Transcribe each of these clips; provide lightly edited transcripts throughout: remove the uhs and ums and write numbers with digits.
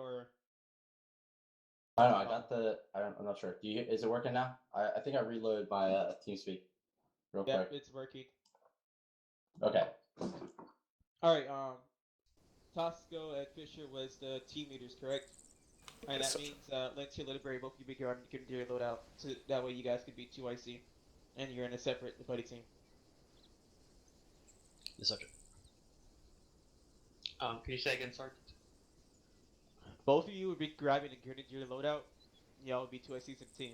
or? I don't know. I got the. I'm not sure. Is it working now? I think I reloaded my TeamSpeak real quick. Yep, it's working. Okay. All right. Tosco and Fisher was the team leaders, correct? And Yes, that means Lindsay and Lidberry both you be on your loadout, so that way you guys could be 2 IC, and you're in a separate buddy team. The subject. Can you say again, Sergeant? Both of you would be grabbing a grenadier loadout. Y'all would be 2 ICs in the team.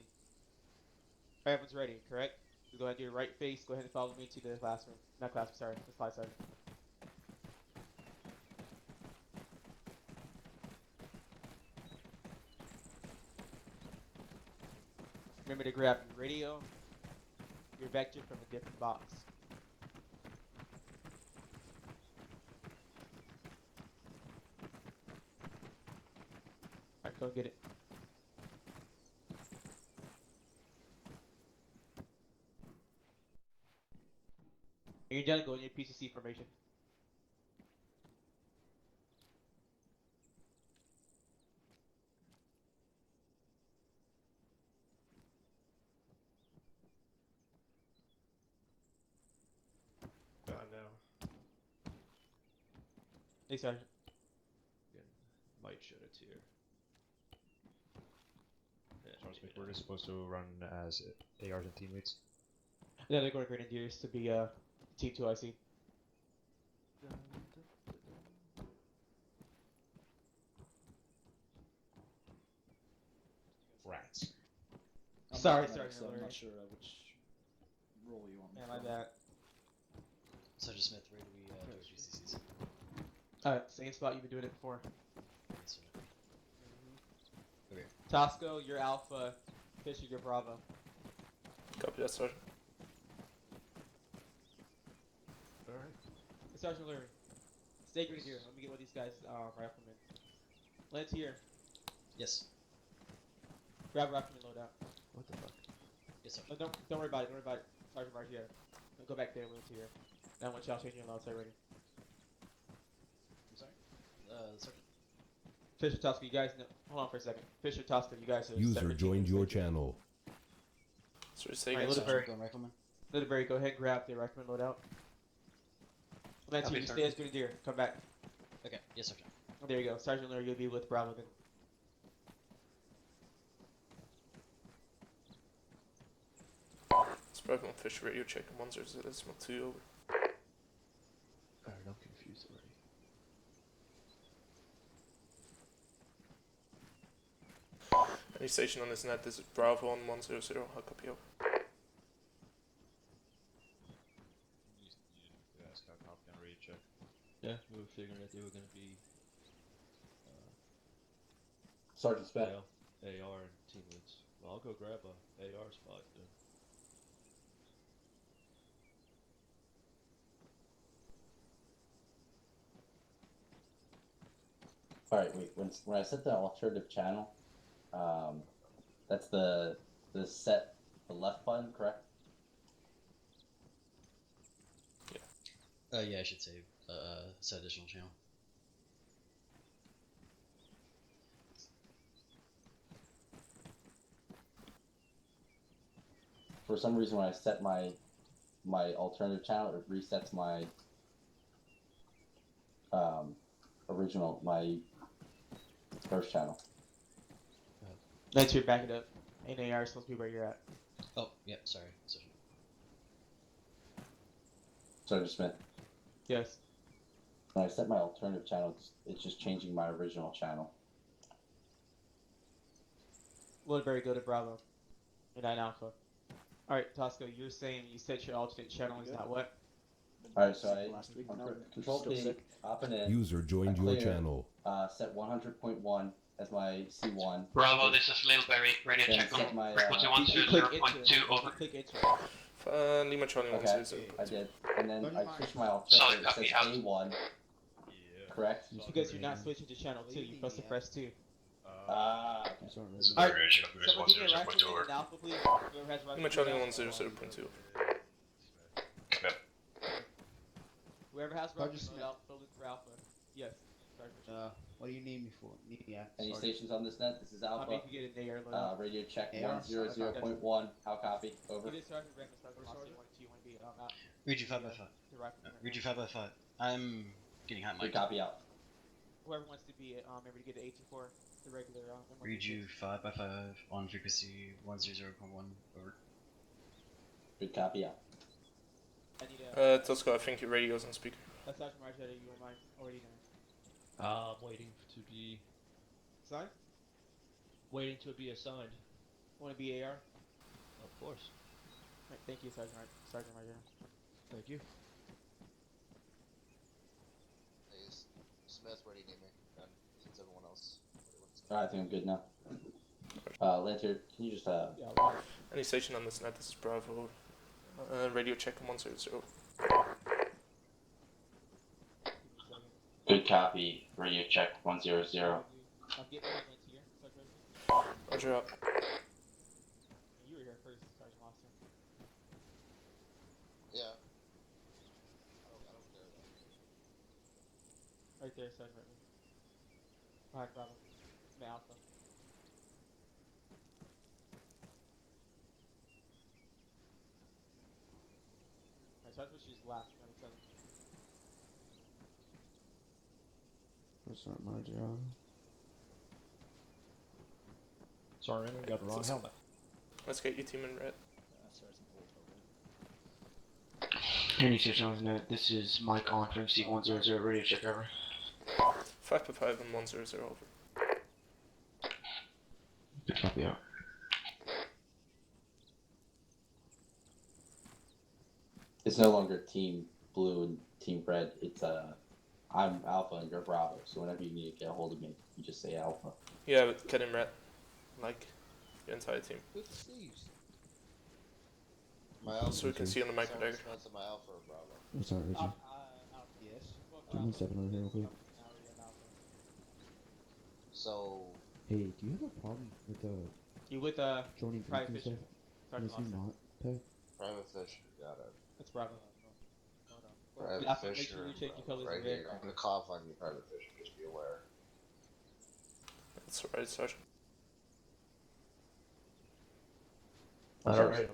Everyone's ready, correct? So go ahead and do your right face. Go ahead and follow me to the classroom. Not classroom, sorry. The slide sergeant. Remember to grab your radio, your vector from a different box. Alright, go get it. When you're done, go in your PCC formation. Now. Hey, Sergeant. Again, might shed a tear. We're just supposed to run as ARs and teammates. Yeah, they're going to Grenadiers to be Team 2 IC. Rats. Sorry, Sergeant. Sergeant. I'm not sure which role you want me Yeah, to my bad. Sergeant Smith, where do we do GCCs? Alright, same spot you've been doing it before. Yes, sir. Okay. Tosco, you're Alpha. Fisher, you're Bravo. Copy that, Sergeant. Alright. Sergeant Larry, stay Grenadier. Let me get what these guys riflemen. Lance here. Yes. Grab rifleman loadout. What the fuck? Yes, sir. No, don't worry about it. Don't worry about it. Sergeant right here. Go back there. Lance here. Now once y'all change your loadout, stay ready. I'm sorry. Sergeant. Fisher, Tosco, you guys know. Hold on for a second. Fisher, Tosco, you guys are User separate joined teams. your channel. So say Alright, again, Lidberry. Sergeant. Rifleman. Lidberry, go ahead and grab the rifleman loadout. Lance here, you stay as Grenadier. Come back. Okay. Yes, Sergeant. Oh, there you go. Sergeant Larry, you'll be with Bravo then. Spoken on Fisher radio check 1002 over. Alright, I'm confused already. Any station on this net, this is Bravo on 100, I'll copy over. Yeah, Scout Cop can radio check. Yeah, we were figuring that they were going to be Sergeant Smith. AR and teammates. Well, I'll go grab a AR spot then. Alright, wait. When I set the alternative channel, that's the set the left button, correct? Yeah, I should say set additional channel. For some reason, when I set my alternative channel, it resets my my first channel. Lance here, back it up. NAR is supposed to be where you're at. Oh, yeah, sorry. Sergeant. Sergeant Smith. Yes. When I set my alternative channel, it's just changing my original channel. Lidberry, go to Bravo. And 9 Alpha. Alright, Tosco, you're saying you set your alternate channel is not what? Alright, so last week. on Now Control still P, sick. up and in. User joined your clear, channel. Set 100.1 as my C1. Bravo, this is Lidberry. Radio Then check set on my, frequency You click 10.2 enter. over. You click enter. Lima Charlie Okay, 100. I did. And then I switched my Solid alternative. It copy, says out. A1. Correct? Because you're not switching to channel 2, you're supposed to press 2. Ah. Alright, someone give me a rifleman in Alpha, please. Whoever has Lima rifleman Charlie in 100.2. Whoever has rifleman loadout, fill in for Alpha. Yes. Sergeant Mission. What do you need me for? Any Sergeant. stations on this net? This is How many Alpha. can get an AR loadout? Radio check AR? 100.1. How copy? Over. Give it Sergeant Random Sergeant Monster 1 2 1 B out. Read you 5 by 5. The rifle. Read you 5 by 5. I'm getting hot Good mic. copy out. Whoever wants to be remember to get an A24, the regular M1. Read you 5 by 5 on frequency 100.1. Over. Good copy out. I need a Tosco, I think your radio's on speaker. Sergeant Margetta, you on mine already know. I'm waiting to be assigned. Want to be AR? Of course. Right, thank you, Sergeant Margetta. Thank you. Hey, Smith, where do you need me? And since everyone else. Alright, I think I'm good now. Lantern, can you just Yeah, well, Any station on this net, this is Bravo. Radio check 100. Good copy. Radio check 100. I'm getting here, Sergeant. Roger up. You were here first, Sergeant Monster. Yeah. I don't care though. Right there, Sergeant. Behind Bravo. The Alpha. Alright, Sergeant She's last. Number 7. What's up, my job? Sorry, I got the wrong helmet. Let's get your team in red. Any station on the net, this is Mike on from C100 radio check over. 5 by 5 and 100 over. Good copy out. It's no longer Team Blue and Team Red. It's I'm Alpha and you're Bravo. So whenever you need to get a hold of me, you just say Alpha. Yeah, but get in red. Like your entire team. Who's the Steves? So we can see on the micro dagger. That's my Alpha or Bravo. What's up, Richie? Yes. Give me a second over here real quick. So, Hey, do you have a problem with You with joining Private groups and Fisher. stuff? Sergeant Unless you Monster. not pay? Private Fisher, got it. That's Bravo. Private Alpha, make Fisher. sure you check your colors right in red. here. I'm gonna cough on you, Private Fisher. Just be aware. That's alright, Sergeant. Alright.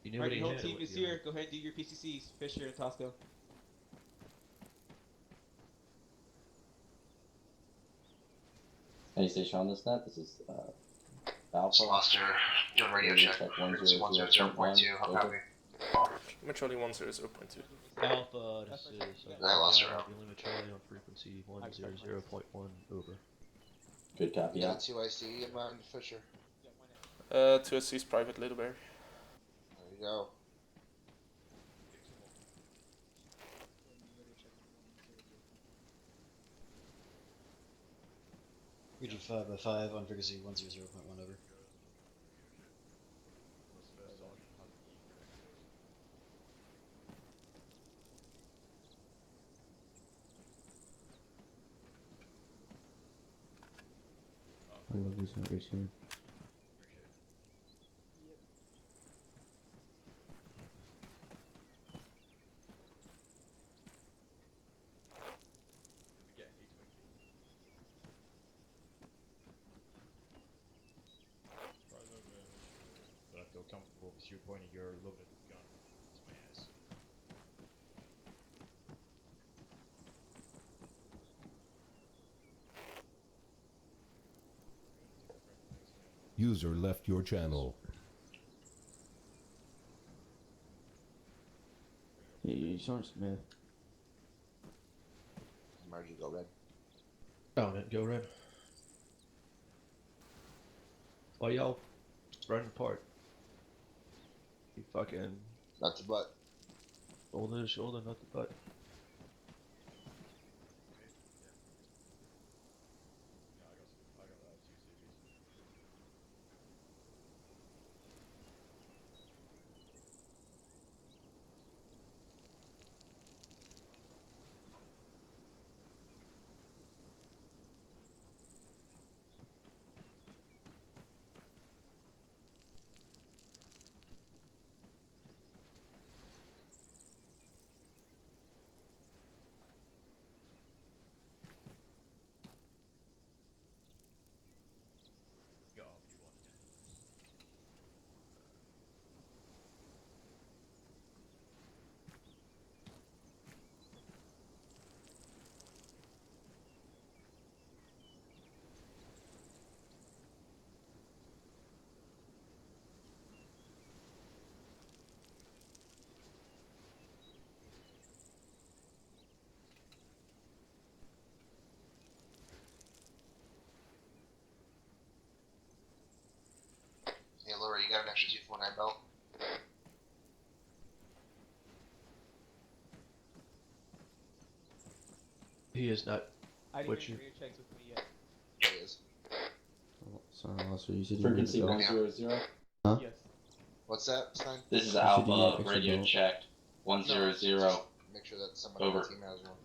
You knew Alright, what he your whole had. team is here. Go ahead and do your PCCs. Fisher and Tosco. Any station on this net? This is Alpha. Monster, doing radio check. 100.2, how copy? I'm Charlie 100.2. Alpha, this is I lost her out. dealing with Charlie on frequency 100.1 over. Good copy You got out. 2 IC in mind, Fisher? 2 SC's private Little Bear. There you go. Read you 5 by 5 on frequency 100.1. Over. I love this numbers here. But I feel comfortable with you pointing your loaded gun to my ass. User left your channel. Hey, Sergeant Smith. Margie, go red. Found it, go red. Why y'all running apart? You fucking Not the butt. shoulder to shoulder, not the butt. Action 249 belt. He is not. I didn't What get you- any radio checks with me yet. There he is. Sorry, Alistair, you said you Frequency needed to 100. Huh? Yes. What's that, Stein? This is You said you Alpha need extra radio belt. checked. 100. Just make sure that somebody on Over. the team has one.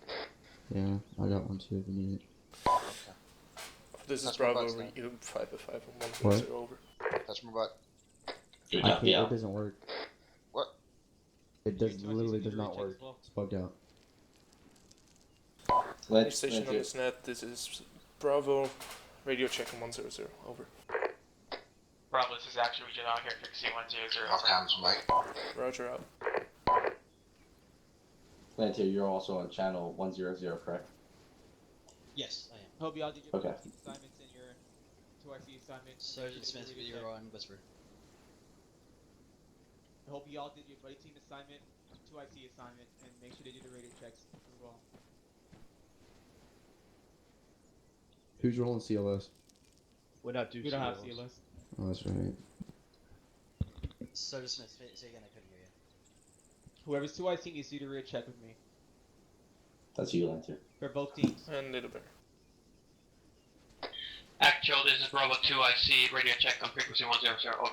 Yeah, I got one too if you need it. This is That's my Bravo, butt's now. you 505 and 100 over. Touch my butt. Good I job, can't, yeah. it doesn't work. What? It You does get 2 ICs literally and does do radio not checks work. as well. It's bugged out. Let's Station on this net, this is Bravo, radio check on 100, over. Bravo, this is actually Region out here, frequency 100. Off comms, Mike. Roger out. Plantier, you're also on channel 100, correct? Yes, I am. Hope y'all did your Okay. team assignments and your 2IC assignments. Sergeant Smith, you're on Whisper. I hope y'all did your buddy team assignment, 2IC assignment, and make sure they do the radio checks as well. Who's rolling CLS? We're not due We don't have CLS. CLS. Oh, that's right. Sergeant Smith, say again, I couldn't hear you. Whoever's 2IC needs to do the radio check with me. That's you, Lantier. For both teams. And Little Bear. Actual, this is Bravo 2IC, radio check on frequency 100, over.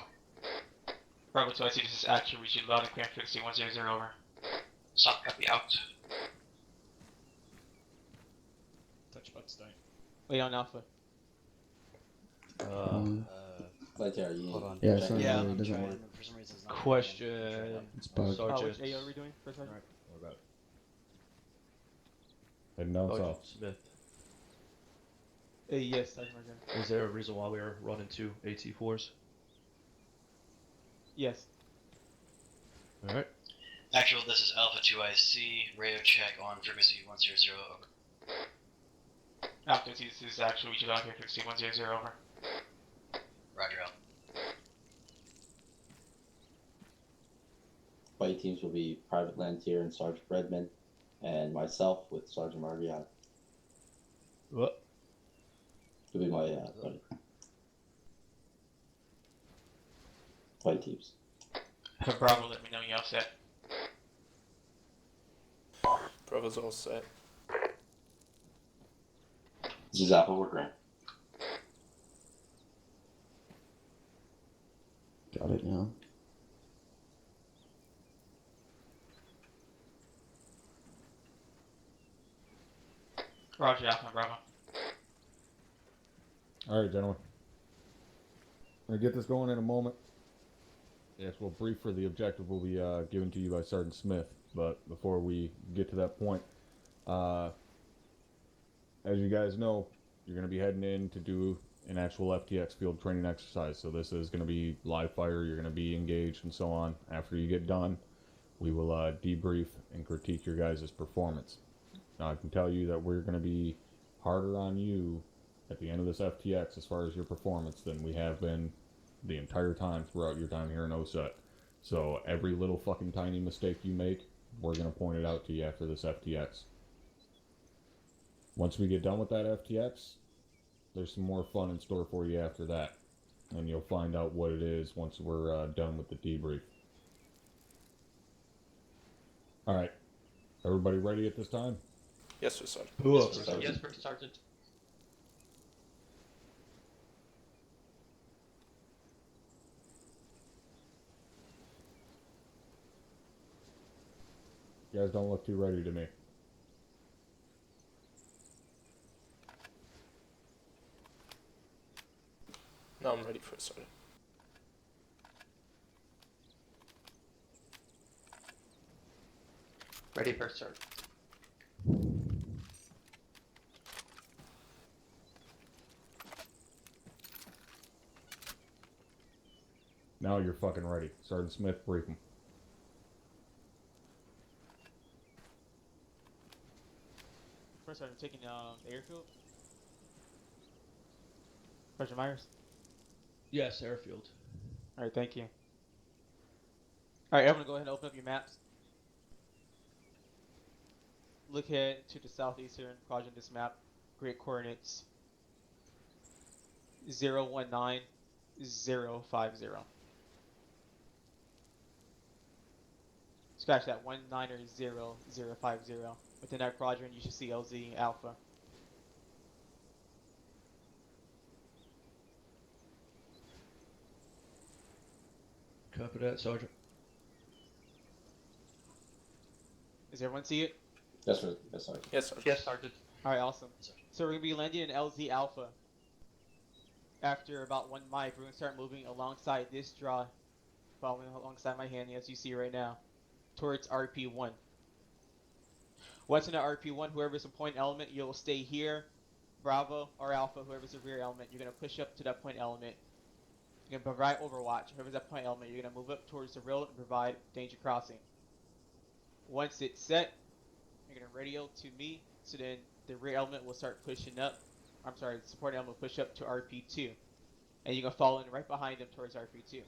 Bravo 2IC, this is actual Region loud and clear, frequency 100, over. Stop, copy, out. Touch butt Stein. Wait on Alpha. Plantier, you Hold on. Yeah, check sorry, it Yeah, out. it I'm doesn't trying. work. For some reason, it's not. Question. It's bugged. Oh, Sergeant. which AO are we doing? First sergeant? What about it? And now it's Sergeant off. Smith. Yes, Sergeant Martin. Is there a reason why we are running 2 AT4s? Yes. Alright. Actual, this is Alpha 2IC, radio check on frequency 100, over. Alpha 2, this is actual Region loud and clear, frequency 100, over. Roger out. Fight teams will be Private Lantier and Sergeant Redmond, and myself with Sergeant Margiot. What? He'll be my buddy. Fight teams. For Bravo, let me know you all set. Bravo's all set. This is Alpha, we're green. Got it now. Roger, Alpha and Bravo. Alright, gentlemen. I'm going to get this going in a moment. Yes, we'll brief for the objective will be given to you by Sergeant Smith. But before we get to that point, as you guys know, you're going to be heading in to do an actual FTX field training exercise. So this is going to be live fire. You're going to be engaged and so on. After you get done, we will debrief and critique your guys' performance. Now, I can tell you that we're going to be harder on you at the end of this FTX as far as your performance than we have been the entire time throughout your time here in OSUT. So every little fucking tiny mistake you make, we're going to point it out to you after this FTX. Once we get done with that FTX, there's some more fun in store for you after that. And you'll find out what it is once we're done with the debrief. Alright. Everybody ready at this time? Yes, sir, Sergeant. Who Yes, else? sir, Sergeant. Yes, First Sergeant. You guys don't look too ready to me. Now I'm ready for it, Sergeant. Ready, First Sergeant. Now you're fucking ready. Sergeant Smith, brief him. First sergeant taking the airfield. Sergeant Myers. Yes, airfield. Alright, thank you. Alright, everyone go ahead and open up your maps. Look ahead to the southeastern quadrant of this map. Grid coordinates 019050. Scratch that 190050. Within that quadrant, you should see LZ Alpha. Copy that, Sergeant. Does everyone see it? Yes, sir. Yes, sir. Yes, Sergeant. Yes, Sergeant. Alright, awesome. So we're going to be landing in LZ Alpha. After about 1 mic, we're going to start moving alongside this draw, following alongside my hand as you see right now, towards RP1. Once in the RP1, whoever's a point element, you'll stay here. Bravo or Alpha, whoever's a rear element, you're going to push up to that point element. You're going to provide overwatch. Whoever's that point element, you're going to move up towards the rail and provide danger crossing. Once it's set, you're going to radio to me, so then the rear element will start pushing up. I'm sorry, the support element will push up to RP2. And you're going to fall in right behind them towards RP2.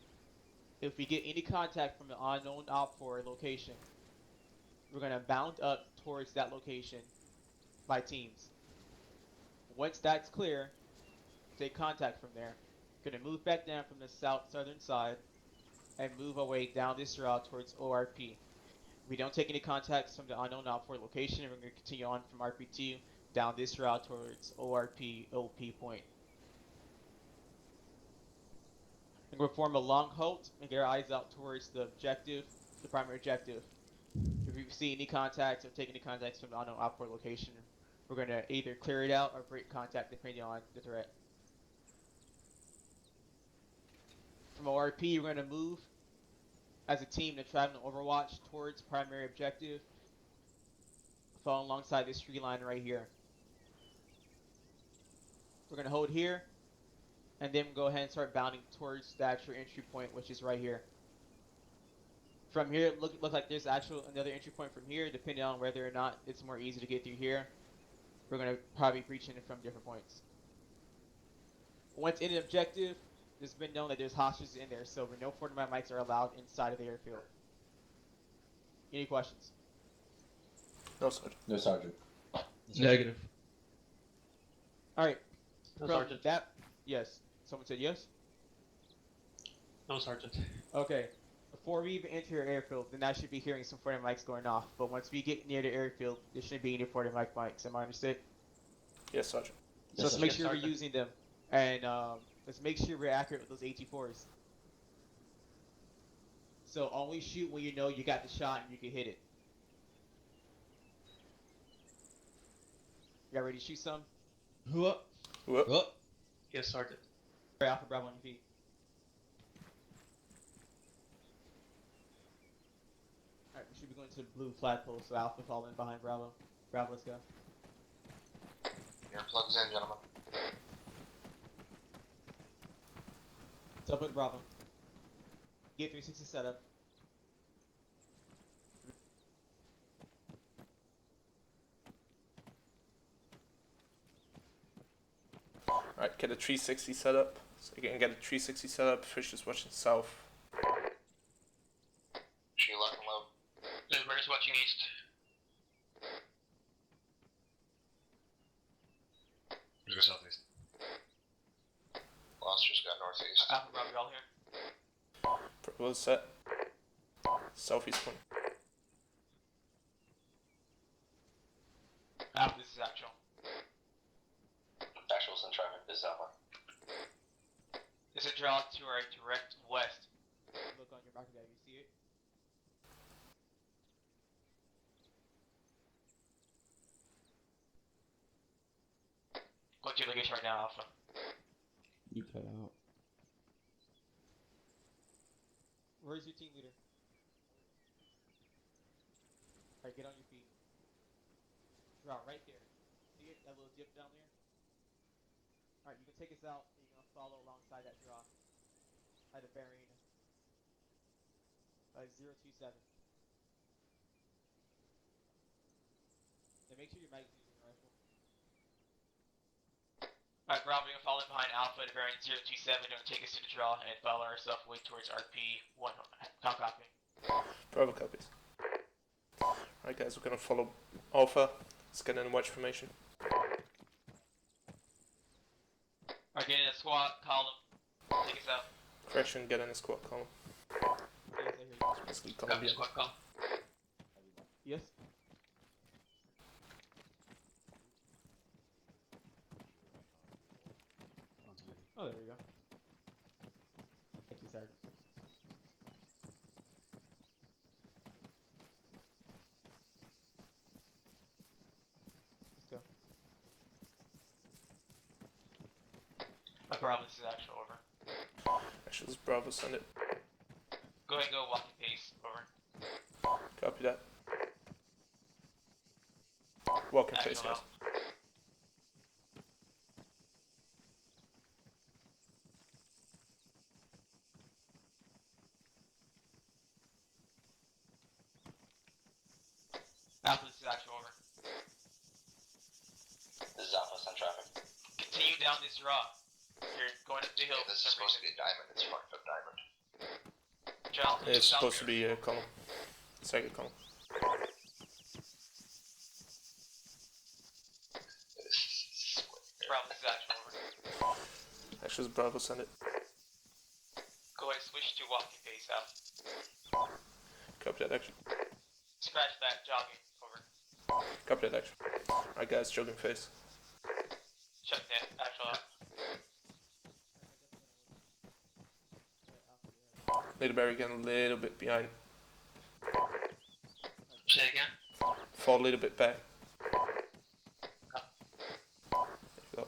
If we get any contact from the unknown OPFOR location, we're going to bound up towards that location by teams. Once that's clear, take contact from there. We're going to move back down from the southern side and move away down this route towards ORP. If we don't take any contacts from the unknown OPFOR location, we're going to continue on from RP2 down this route towards ORP OP point. We're going to form a long halt and get our eyes out towards the objective, the primary objective. If we see any contacts or take any contacts from the unknown OPFOR location, we're going to either clear it out or break contact depending on the threat. From ORP, we're going to move as a team to try to overwatch towards primary objective, following alongside this tree line right here. We're going to hold here, and then go ahead and start bounding towards the actual entry point, which is right here. From here, it looks like there's another entry point from here, depending on whether or not it's more easy to get through here. We're going to probably breach in from different points. Once in an objective, it's been known that there's hostages in there, so no fortified mics are allowed inside of the airfield. Any questions? No, Sergeant. No, Sergeant. Negative. Alright. No, From Sergeant. that, yes. Someone said yes? No, Sergeant. Okay. Before we even enter your airfield, then I should be hearing some 40 mics going off. But once we get near the airfield, there shouldn't be any 40 mics. Am I understood? Yes, Sergeant. So let's make sure we're using them. And let's make sure we're accurate with those AT4s. So only shoot when you know you got the shot and you can hit it. Y'all ready to shoot some? Whoop. Whoop. Whoop. Yes, Sergeant. Alright, Alpha Bravo on your feet. Alright, we should be going to the blue flagpole, so Alpha following behind Bravo. Bravo, let's go. Earplugs in, gentlemen. What's up with Bravo? Get 360 setup. Alright, get a 360 set up. So you can get a 360 set up. Fish is watching south. She lock and load. Where's watching east? Go southeast. Lost just got northeast. Alpha Bravo, you all here? Bravo is set. Southeast one. Alpha, this is actual. Actuals in traffic, this is Alpha. This is a draw to our direct west. Look on your back guy, you see it? Go to your location right now, Alpha. You cut out. Where's your team leader? Alright, get on your feet. Draw right there. See it? That little dip down there? Alright, you can take us out and you're going to follow alongside that draw at a bearing 027. And make sure your magazine is in your rifle. Alright, Bravo, we're gonna follow in behind Alpha at bearing 027. Gonna take us to the draw and follow ourselves way towards RP1. Count copy. Bravo copies. Alright guys, we're gonna follow Alpha. Let's get in watch formation. Alright, get in a squad, column. Take us out. Correction, get in a squad column. Yes, I hear you. Basically Copy, Columbia. squad column. Oh, there we go. Thank you, sir. Let's go. Bravo, this is actual, over. Actually, this is Bravo, send it. Go ahead and go walking pace, over. Copy that. Walking pace, Actual guys. out. Alpha, this is actual, over. This is Alpha, send traffic. Continue down this draw. You're going up the hill. This is supposed to be a diamond. It's fucked up diamond. John, It's supposed to be a column. Second column. Bravo, this is actual, over. Actually, it's Bravo, send it. Go ahead and switch to walking pace, out. Copy that, action. Scratch that, jogging, over. Copy that, action. Alright, guys, jogging face. Check that, actual out. Little Barry getting a little bit behind. Say it again. Fall a little bit back. There you go.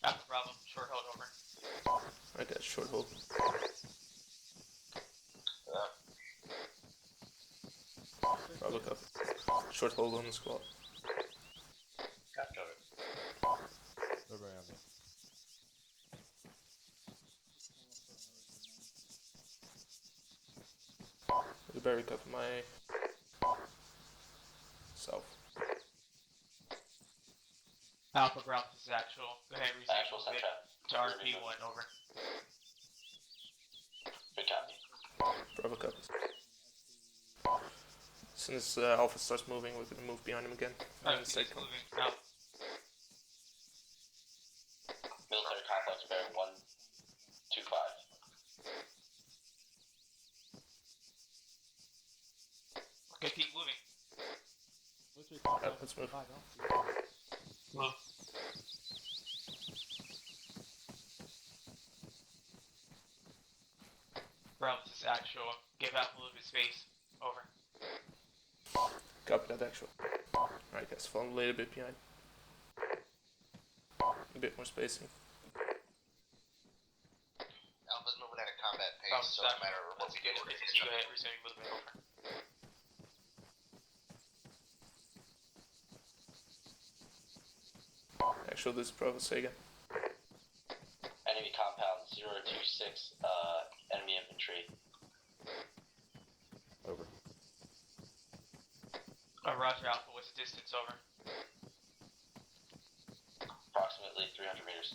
Alpha, Bravo, short hold, over. Alright, guys, short hold. Bravo, copy. Short hold on the squad. Copy. Nobody on me. Little Barry, copy my south. Alpha, Bravo, this is actual. Go ahead and resume Actual, send movement traffic. to RP1, over. Good copy. Bravo, copies. As soon as Alpha starts moving, we're gonna move behind him again. Alright, And he's second. moving, out. Military complex bearing 125. Okay, keep moving. Let's move. Move. Bravo, this is actual. Give Alpha a little bit of space, over. Copy that, actual. Alright, guys, fall a little bit behind. A bit more spacing. Alpha's moving at a combat pace, Bravo, so this is no matter actual. what Once we you do, get we're to gonna go ahead, resuming movement, over. Actual, this is Bravo, say again. Enemy compound 026, enemy infantry. Over. Roger, Alpha, what's the distance, over? Approximately 300 meters.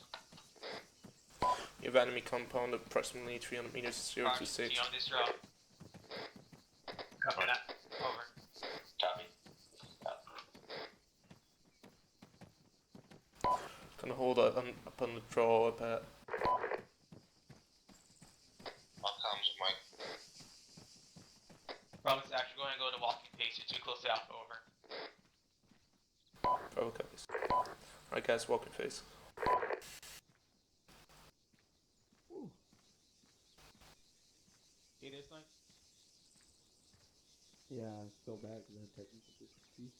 You have enemy compound approximately 300 meters, 0 to 6. On this draw. Copy that, over. Copy. Gonna hold up on the draw up at. All comms with Mike. Bravo, this is actual. Go ahead and go to walking pace. You're too close to Alpha, over. Bravo copies. Alright, guys, walking face. See this line? Yeah, still bad because I had technical difficulties.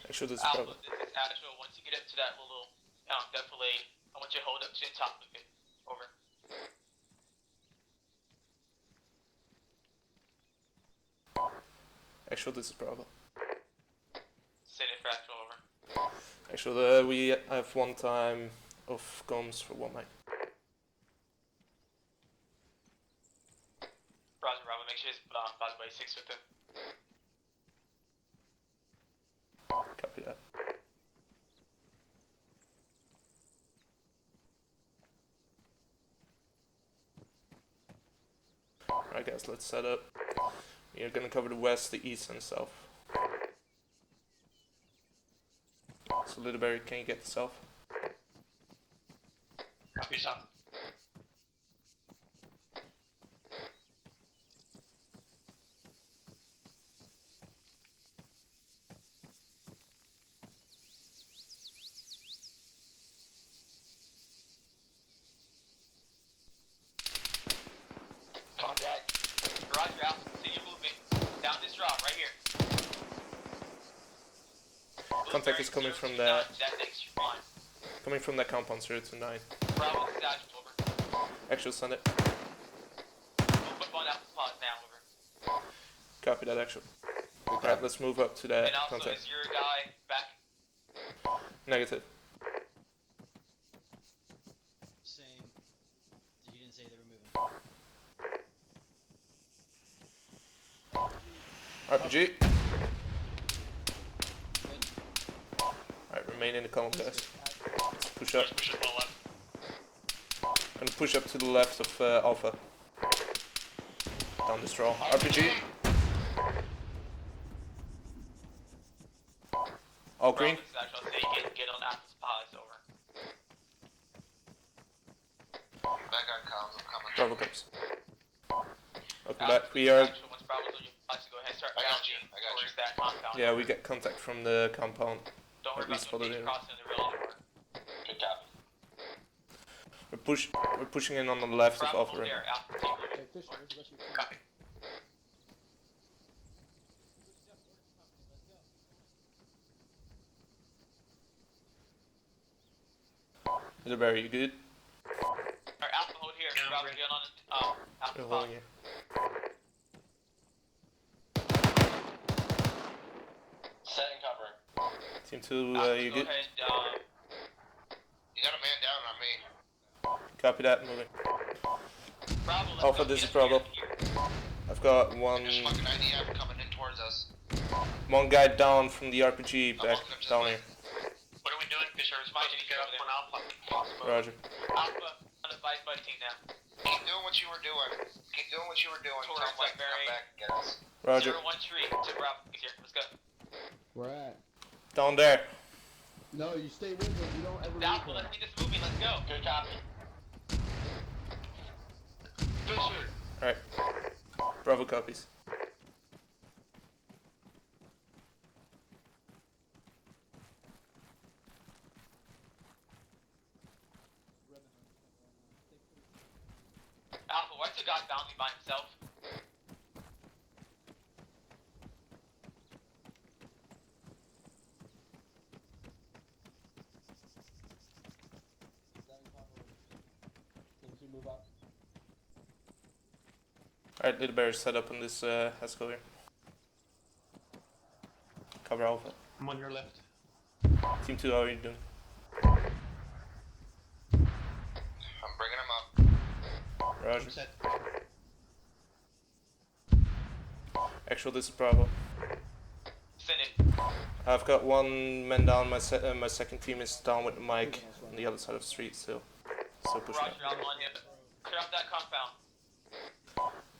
Actually, this is Alpha, Bravo. this is actual. Once you get up to that little defilade, I want you to hold up to the top of it, over. Actually, this is Bravo. Actually, we have one time of comms for 1 mic. Roger, Bravo, make sure he's fast by 6 with him. Copy that. Alright guys, let's set up. We are gonna cover the west, the east and south. So Littleberry, can you get the south? Copy south. Contact. Roger, Alpha, continue moving. Down this route, right here. Contact is coming from the That takes you fine. coming from the compound 0 to 9. Bravo, detachment, over. Actual, send it. Move on Alpha pod now, over. Copy that, actual. Alright, let's move up to the And also, contact. is your guy back? Negative. Same. You didn't say they were moving. RPG. Alright, remain in the column, guys. Let's push up. Push up on the left. Gonna push up to the left of Alpha. Down the straw. RPG. All green. Bravo, I'll say get on Alpha's pods, over. Back on comms, I'm coming. Bravo comes. Welcome Alpha, back. We are. actually, once Bravo's on your pods, go ahead and start I got bouncing you, I got towards you. that compound. Yeah, we get contact from the compound. Don't worry we about spotted the it. crossing the real anymore. Good copy. We're pushing in on the left of Bravo, Alpha hold right there, now. Alpha, take over. Hey, Fisher, where's the rest of your team? Copy. Littleberry, you good? Alright, Alpha, hold here. Bravo, get on Alpha's We're pod. holding you. Setting cover. Team 2, Alpha, you go good? ahead, You got a man down on me. Copy that, moving. Bravo, let's Alpha, go. this Get is Bravo. here. I've got one There's fucking IDF coming in towards us. guy down from the RPG back walking up to the down way. here. What are we doing, Fisher? Remind you to get over there. Alpha. Roger. Alpha, unadvised by team now. Keep doing what you were doing. Keep doing what you were doing. Towards Tell Mike to Blackberry. come back and get us. Roger. 013 to Bravo. He's here. Let's go. Where at? Down there. No, you stay with him. You don't ever leave Alpha, him. let's get this moving. Let's go. Good copy. Fisher. Alright. Bravo copies. Alpha, why's the guy bounding by himself? Team 2 move up. Alright, Littleberry set up on this Escalation here. Cover Alpha. I'm on your left. Team 2, how are you doing? I'm bringing him up. Roger. Set. Actual, this is Bravo. Send it. I've got one man down. My second team is down with the mic on the other side of the street still. Still pushing Roger, up. I'm on him. Clear up that compound.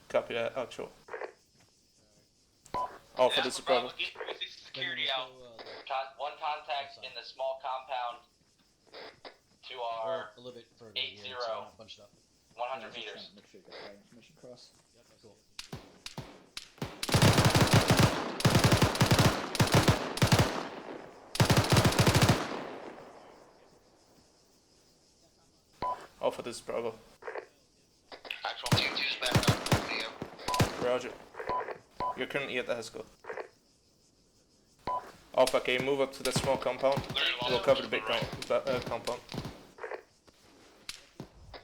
Copy that, actual. Alpha, this is Bravo. Get 360 security out. One contact in the small compound to Or our a little bit further. 8-0. So we're not bunched up. 100 meters. Make sure you get that information across. Yep, cool. Alpha, this is Bravo. Actual team 2's back up. Me up. Roger. You're currently at the Hesco. Alpha, can you move up to that small compound? We'll cover the big compound.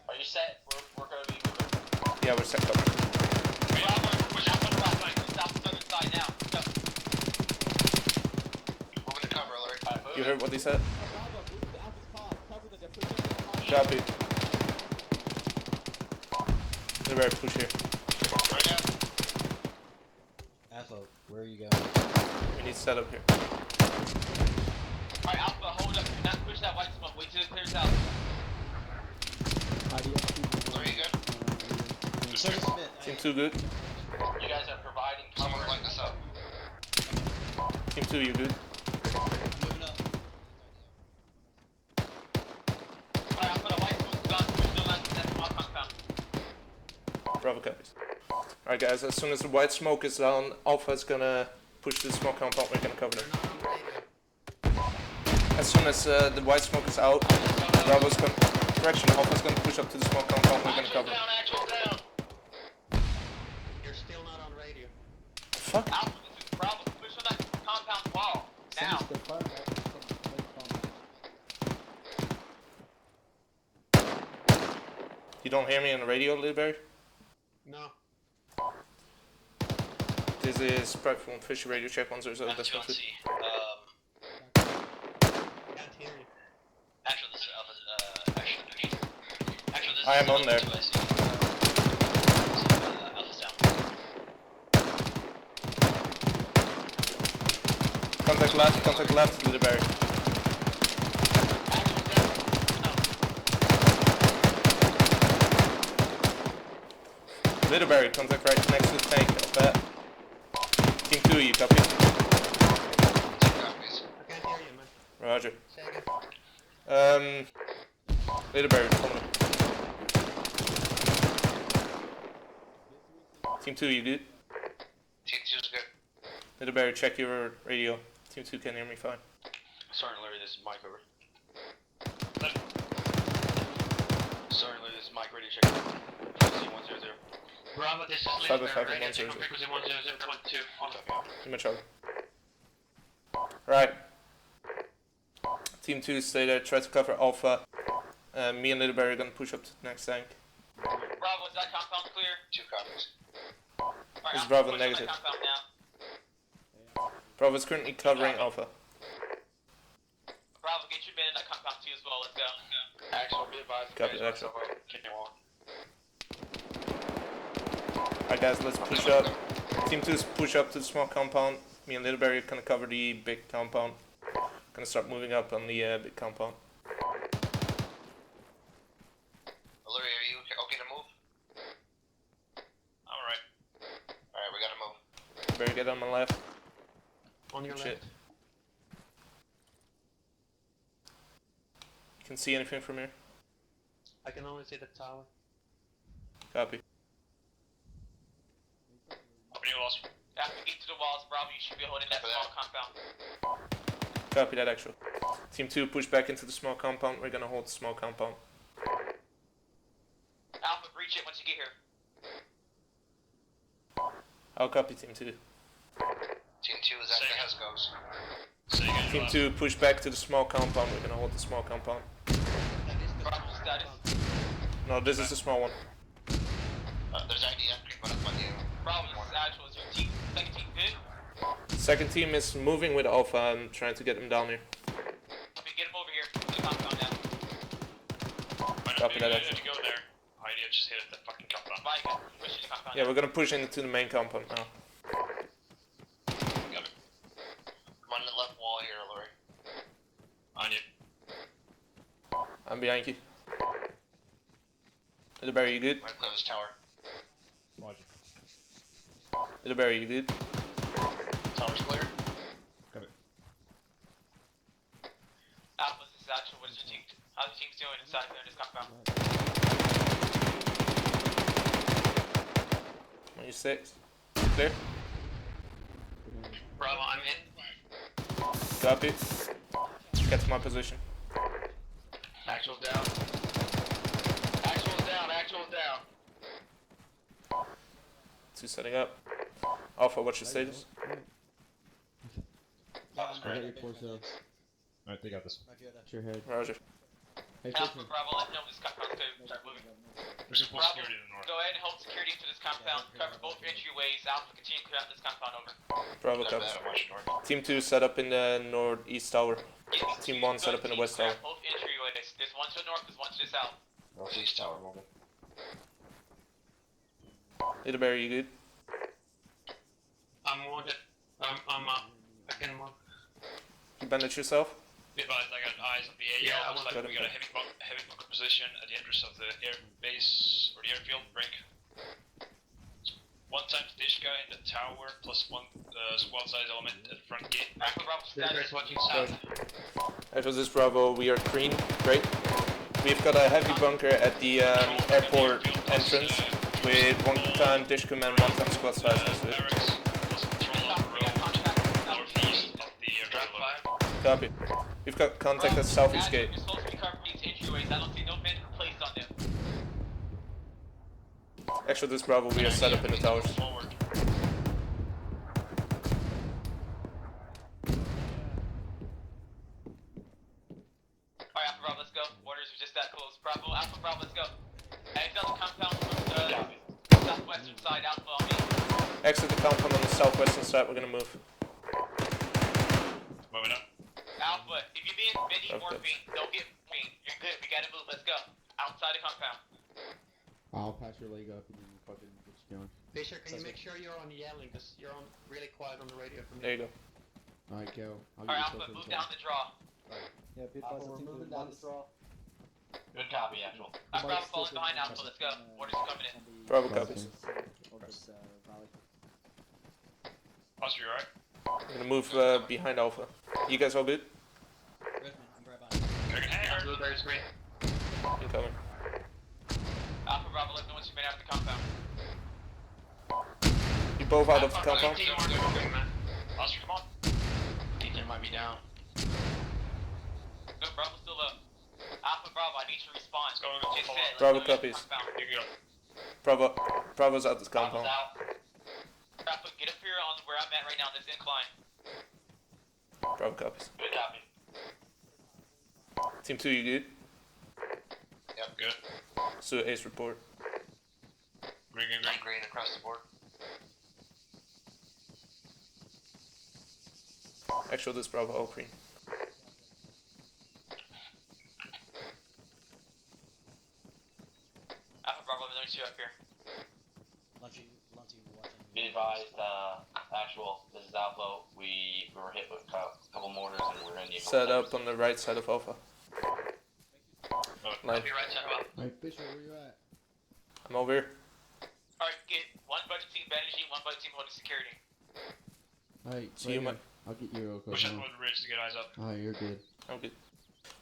Are you set? We're going to be moving. Yeah, we're set up. Bravo, push out on the left side. Stop the southern side now. Go. Moving to cover, Larry. Alright, You heard what he said? Copy. They're very push here. Right now. Alpha, where are you going? We need setup here. Alright, Alpha, hold up. Do not push that white smoke. Wait till it clears out. Are you good? So is Smith. Team 2 good. You guys are providing Someone cover. light this up. Team 2, you good? Moving up. Alright, Alpha, the white smoke's gone. There's no left in that small compound. Bravo copies. Alright guys, as soon as the white smoke is down, Alpha is gonna push the small compound, we're gonna cover them. As soon as the white smoke is out, Bravo's gonna... Correction, Alpha's gonna push up to the small compound, we're gonna cover them. Actual down. You're still not on radio. Fuck? Alpha, this is Bravo. Push on that compound wall. Now. You don't hear me on the radio, Lidberry? No. This is Prep from Fisher Radio Check 100, that's not good. Can't hear you. Actually, this is Alpha. Actually, this I am is on there. Alpha's down. Contact left, Lidberry. Lidberry, contact right next to the tank, up that. Team 2, you copy? Two copies. I can't hear you, man. Roger. Say again. Lidberry, coming. Team 2, you good? Team 2's good. Lidberry, check your radio. Team 2 can hear me fine. Sergeant Larry, this is Mike over. Sergeant Larry, this is Mike, radio check. Frequency 100. Bravo, this is Cyber Lidberry. 5 Radio check 100. on frequency 100.2. Too much over. Right. Team 2, stay there, try to cover Alpha. Me and Lidberry are gonna push up to the next tank. Bravo, is that compound clear? 2 copies. Alright, Is Alpha, Bravo push on negative? that compound now. Bravo is currently covering Alpha. Bravo, get your men in that compound too as well. Let's go. Actual, be advised. Copy, actual. Continue on. Alright guys, let's push up. Team 2 is push up to the small compound. Me and Lidberry are gonna cover the big compound. Gonna start moving up on the big compound. Larry, are you okay to move? Alright. Alright, we gotta move. Lidberry, get on my left. On your Shit. left. You can see anything from here? I can only see the tower. Copy. Open your walls. After you get to the walls, Bravo, you should be holding that small compound. Copy that, actual. Team 2, push back into the small compound. We're gonna hold the small compound. Alpha, breach it once you get here. I'll copy Team 2. Team 2 is after Hesco's. Say again. Team 2, push back to the small compound. We're gonna hold the small compound. Bravo status. No, this is the small one. There's IDM creeping up on you. Bravo, this is actual. Is your team, second team good? Second team is moving with Alpha. I'm trying to get them down here. Okay, get him over here. To the compound now. Copy that, I actual. need to go there. IDM just hit the fucking compound. Mike, push to the compound Yeah, now. we're gonna push into the main compound now. Got it. I'm on the left wall here, Larry. On you. I'm behind you. Lidberry, you good? Right close tower. Roger. Lidberry, you good? Tower's clear. Alpha, this is actual. What is your team? How's the team's doing inside there in this compound? 26. Clear? Bravo, I'm in. Copy. Get to my position. Actual down. Actual down. Actual down. 2 setting up. Alpha, what's your status? Down. I got your 4 cells. Alright, they got this. Right here, It's your head. Roger. Hey, Alpha, Fisher. Bravo, let me know when this compound's good. Start moving. There's full Bravo, security to the north. go ahead and hold security to this compound. Cover both entryways. Alpha, continue to clear out this compound over. Bravo, Not copy. bad, much north. Team 2 set up in the northeast tower. Team 1 set up in the west tower. Both entryways. ways. There's one to the north, there's one to the south. Northeast tower moving. Little Bear, you good? I'm wounded. I'm I can move. You bandage yourself? Be advised, I got eyes on the AO. Yeah, Looks like got it. we got a heavy bunker position at the entrance of the air base or the airfield brink. One times Dishka in the tower plus one squad size element at front gate. Alpha Bravo status watching south. Echo, this is Bravo, we are green. Great. We've got a heavy bunker at the airport entrance with one time dish command, one time squad size. Barracks plus control of the road northeast of the airfield. Copy. We've got contact at southeast gate. You're supposed to be covering these entryways. I don't see no men placed on them. Actually, this Bravo, we are set up in the towers. Forward. Alright, Alpha Bravo, let's go. Orders are just that close. Bravo, Alpha Bravo, let's go. Exit the compound from the southwestern side, Alpha on me. Exit the compound on the southwestern side, we're gonna move. Moving up. Alpha, if you're being mini morphine, don't get morphine. You're good, we gotta move, let's go. Outside the compound. I'll pass your leg up and then fucking get you going. Fisher, can you make sure you're on yelling? Because you're on really quiet on the radio for me. There you go. Alright, go. Alright, Alpha, move down the draw. Yeah, be advised, we're moving down this draw. Good copy, actual. Bravo falling behind Alpha, let's go. Orders are coming in. Bravo copies. Oscar, you alright? We're gonna move behind Alpha. You guys all good? Redman, I'm right behind you. Blueberry screen. Incoming. Alpha Bravo, let me know once you've been out of the compound. You both out of the compound? Oscar, come on. Ethan might be down. Good, Bravo still up. Alpha Bravo, I need you to respond. Just said, Bravo let's go to the copies. compound. Bravo's out this Bravo's compound. out. Alpha, get up here on where I'm at right now, this incline. Bravo copies. Good copy. Team 2, you good? Yep, good. So Ace report. Green across the board. Actual, this Bravo all green. Alpha Bravo, let me see you up here. Lunchy watching. Be advised, actual, this is Alpha. We were hit with a couple mortars and we're in the Set up on the right side of Alpha. Line. Copy, right side of Alpha. Hey, Fisher, where you at? I'm over here. Alright, get one budget team bandaging, one budget team holding security. Hey, See you, man. I'll get you real quick. Push up now. over the ridge to get eyes up. Oh, you're good. I'm good.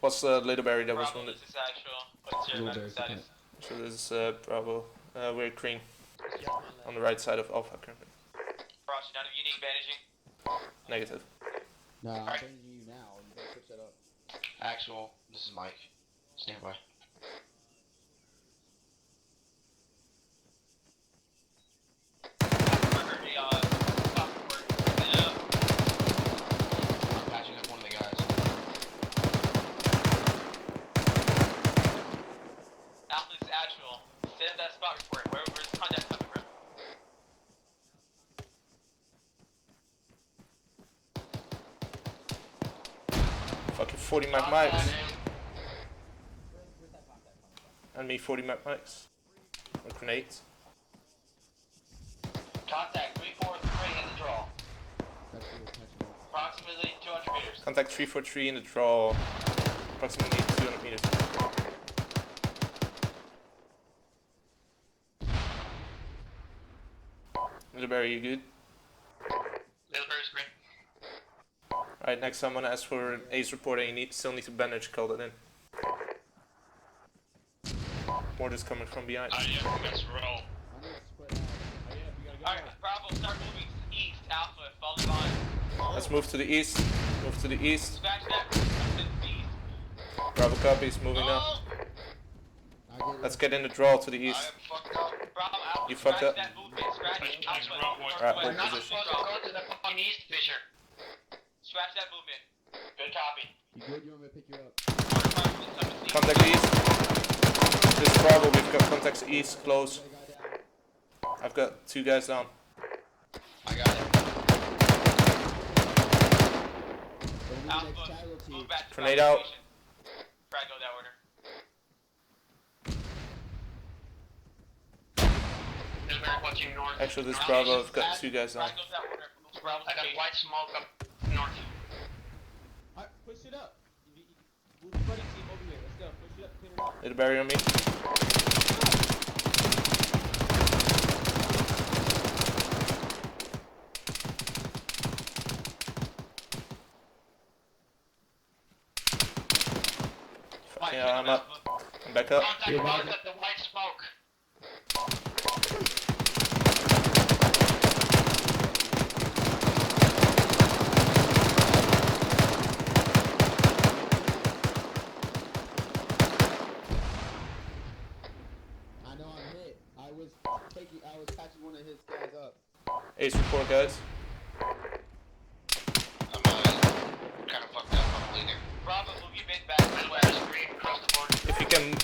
What's Little Barry that was Bravo, wounded? this is actual. What's your medical status? So this is Bravo. We're green. On the right side of Alpha currently. Roger, none of you need bandaging? Negative. Nah, I'm Alright. bringing you now. You better switch that up. Actual, this is Mike. Stand by. I'm patching up one of the guys. Alpha, this is actual. Set up that spot report. Where's the contact coming from? Fucking 40 Mac mics. And me 40 Mac mics. Or grenades. Contact 343 in the draw. That's what we're catching up. Approximately 200 meters. Contact 343 in the draw. Approximately 200 meters. Little Barry, you good? Little Bear screen. Alright, next time I'm gonna ask for an Ace report and you still need to bandage, call that in. Mortars coming from behind. Yeah, let's roll. I'm gonna split out. Alright, Bravo, start moving east. Alpha, follow the line. Let's move to the east. Move to the east. Scratch that. Up to the east. Bravo copies, moving now. Oh! I get Let's get in the draw to the I east. am fucked up. Bravo, Alpha, You fucked scratch up. that movement. Scratch Alpha. Alright, Northwest. hold Not position. supposed to go to the fucking east, Fisher. Scratch that movement. Good copy. you good? You want me to pick you up? Contact east. This is Bravo, we've got contacts east, close. That guy down. I've got 2 guys down. I got it. Go to the next Alpha, casualty. move back to Grenade out. location. Frag go that order. Middlebury watching north. Actually, this North. Bravo, I've got 2 guys on. Frag goes that order. Bravo, I got white smoke up north. Alright, push it up. Move the buddy team over here. Let's go. Push it up, clear it up. Little barrier on me. Yeah, I'm up. I'm back up. Contact north at the white smoke. I know I'm hit. I was catching one of his guys up. Ace report, guys. I'm kind of fucked up. I'm bleeding. Bravo, move your mid back. Midwest, green, across the board. If you can.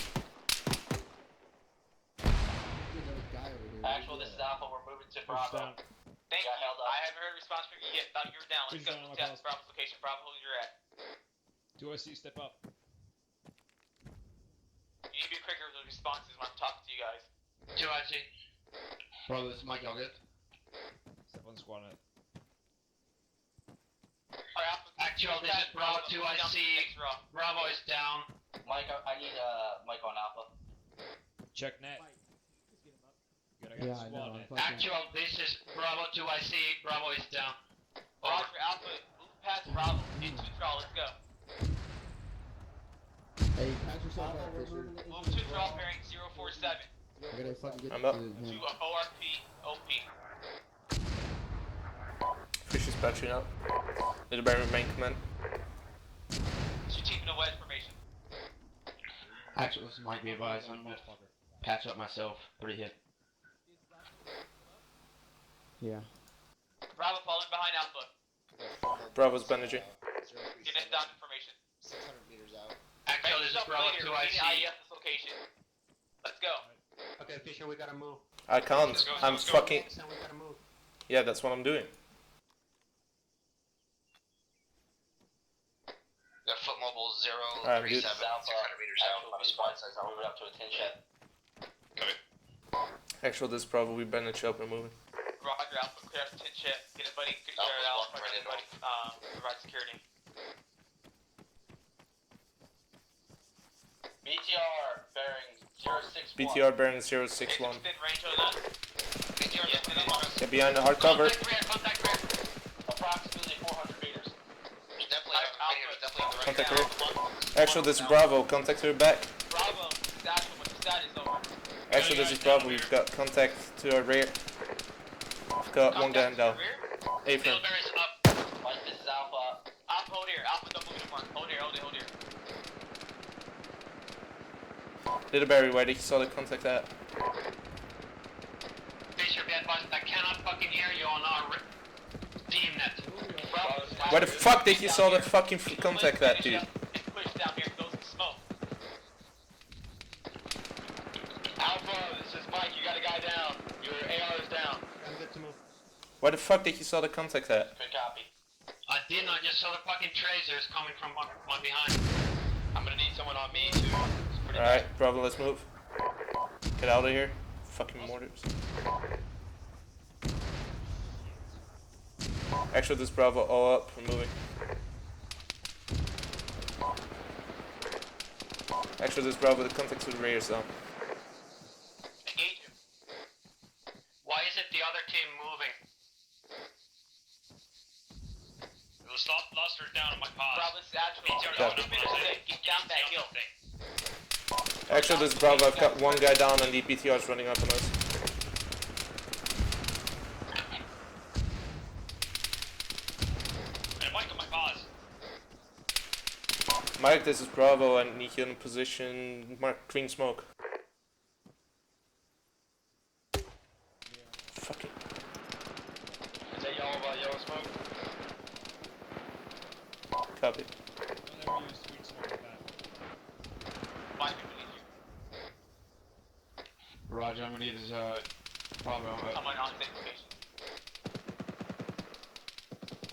Actual, this is Alpha. We're moving to Bravo. Thank Got you. held up. I haven't heard a response from you yet. Thought you were down. Let's Push go. down on my Test pals. Bravo's location. Bravo, who you're at. 2IC, step up. You need to be quicker with the responses when I'm talking to you guys. 2IC. Bro, this is Mike. Y'all good? Step on squad net. Alright, Alpha. Actual, this is Bravo 2IC. Bravo is down. Mike, I need Mike on Alpha. Check net. Mike, just get him up. Good, I got Yeah, the I squad know. net. Actual, this is Bravo 2IC. Bravo is down. Roger, Alpha. Move past Bravo. Get 2 draw. Let's go. Hey, patch yourself up, Fisher. Move 2 draw bearing 047. I gotta fucking get I'm up. to To him. ORP OP. Fish is patching up. Little barrier main command. Strategic away information. Actually, this might be advised. I'm gonna patch up myself. 3 hit. Yeah. Bravo falling behind Alpha. Bravo's bandaging. Get it down information. 600 meters out. Actual, this is Bravo 2IC. IEF this location. Let's go. Okay, Fisher, we gotta move. I can't. I'm fucking. So we gotta move. Yeah, that's what I'm doing. Got foot mobile Alright, dude. 037, 600 meters out. Actual, squad size. I'll move it up to a 10 shed. Actual, this Bravo, we bandage up and moving. Roger, Alpha, clear out the 10 ship. Get it, buddy. Good Alpha's share out. walking right into Buddy. Provide security. BTR bearing 061. BTR bearing 061. Within range on that. BTR, yes, within range. Get behind the hard cover. Contact rear. Approximately 400 meters. There's definitely Alpha, Contact rear. rear. Actual, this is Bravo. Contact her back. Bravo, that's what the status over. Actually, this is Bravo. We've got contact to our rear. We've got one guy down. A-frame. Middlebury's up. Mike, this is Alpha. Alpha, hold here. Alpha, don't move anymore. Hold here, hold here. Little Barry, where did you saw the contact at? Fisher, be advised, I cannot fucking hear you on our team net. Where the fuck did you saw the fucking contact at, dude? It's pushed down here, goes in smoke. Alpha, this is Mike, you got a guy down. Your AR is down. I'm good to move. Where the fuck did you saw the contact at? Good copy. I didn't, I just saw the fucking tracers coming from one behind. I'm gonna need someone on me too. Alright, Bravo, let's move. Get out of here. Fucking mortars. Actually, this Bravo all up. We're moving. Actually, this Bravo, the contact's with the rear zone. Engage him. Why is it the other team moving? It was lost her down on my paws. Bravo, this is actual. Get down that hill. Actually, this Bravo, I've got one guy down and the BTR's running up on us. And Mike on my paws. Mike, this is Bravo, I need you in position. Mark green smoke. Fucking. Is that yellow smoke? Copy. Don't ever use sweet smoke like that. Mike, we need you. Roger, I'm gonna need this, Bravo. I'm on same location.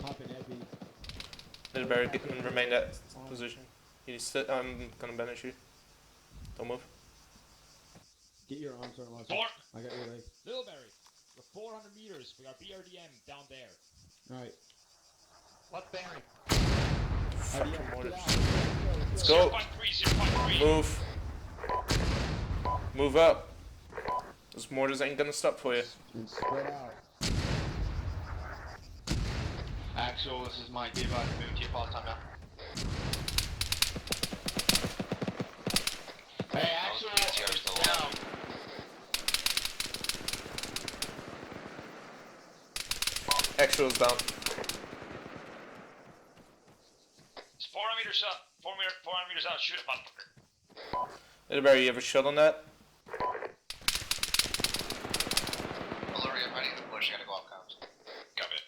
Pop in heavy. Little Barry, remain that position. I'm gonna banish you. Don't move. Get your arms around my Four. I got your leg. Littleberry, we're 400 meters. We got BRDM down there. Alright. What bearing? Let's go. 0.3, 0.3. Move. Move up. Those mortars ain't gonna stop for you. And spread out. Actual, this is Mike. Be advised to move to your pause time now. Hey, actual, it's down. Actual's down. It's 400 meters up. 400 meters out. Shoot it, motherfucker. Littleberry, you have a shot on that? Mallory, I'm ready to push. I gotta go off comms. Got it.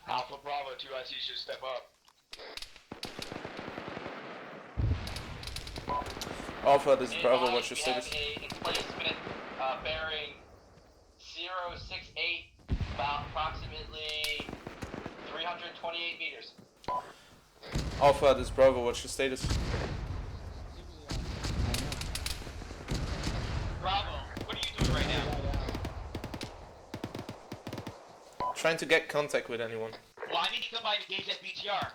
Alpha Bravo 2IC should step up. Alpha, this is Bravo, what's your status? We have a displacement bearing 068, about approximately 328 meters. Alpha, this is Bravo, what's your status? Bravo, what are you doing right now? Trying to get contact with anyone. Well, I need somebody to engage that BTR.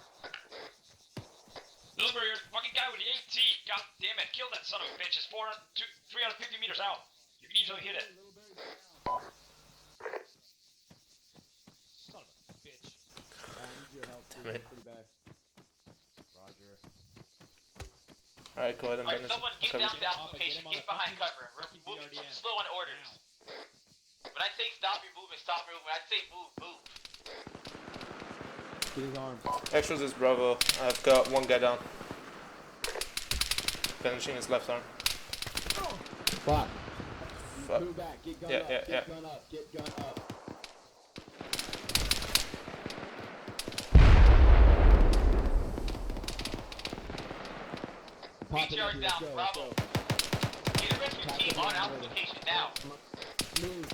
Littleberry, you're the fucking guy with the AT. God damn it, kill that son of a bitch. It's 350 meters out. You can easily hit it. Son of a bitch. I need your help. Damn it. Pretty bad. Roger. Alright, go ahead and Alright, banish. someone get Cover. down to the Alpha location. Get behind cover. We're moving slow on orders. When I say stop your movement, stop your movement. When I say move, move. Get his arms. Extras is Bravo. I've got one guy down. Banishing his left arm. Fuck. Fuck. Move back. Get gun Yeah, up. yeah, Get yeah. gun up. Get gun up. BTR's down, Bravo. Get the rest of your team on Alpha location now. Move.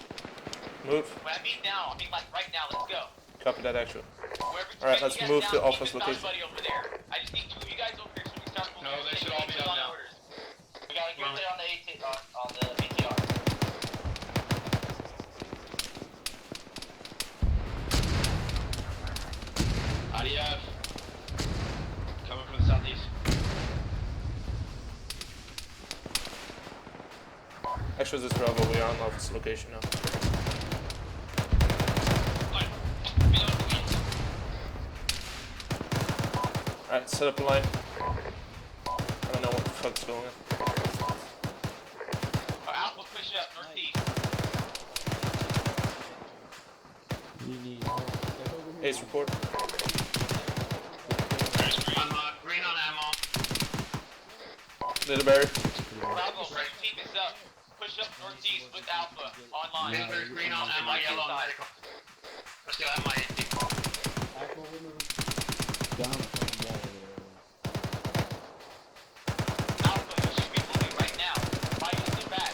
Move. When I mean now, I mean like right now. Let's go. Copy that, actual. Wherever Alright, you let's guys move down, to keep office this location. buddy over there. I just need two of you guys over here so we can start moving. No, they should all be up now. Orders. We got a good there on the on the BTR. IDF. Coming from the southeast. Extras is Bravo, we are on office location now. Alright, set up a line. I don't know what the fuck's going on. Alpha push up northeast. You need help. Step over here. Ace report. I'm green on ammo. Littleberry. Bravo, right team is up. Push up northeast with Alpha online. Green on ammo, yellow on medical. Let's go MIA. Back over move. Down the fucking wall over there. Alpha, you should be moving right now. Why are you looking back?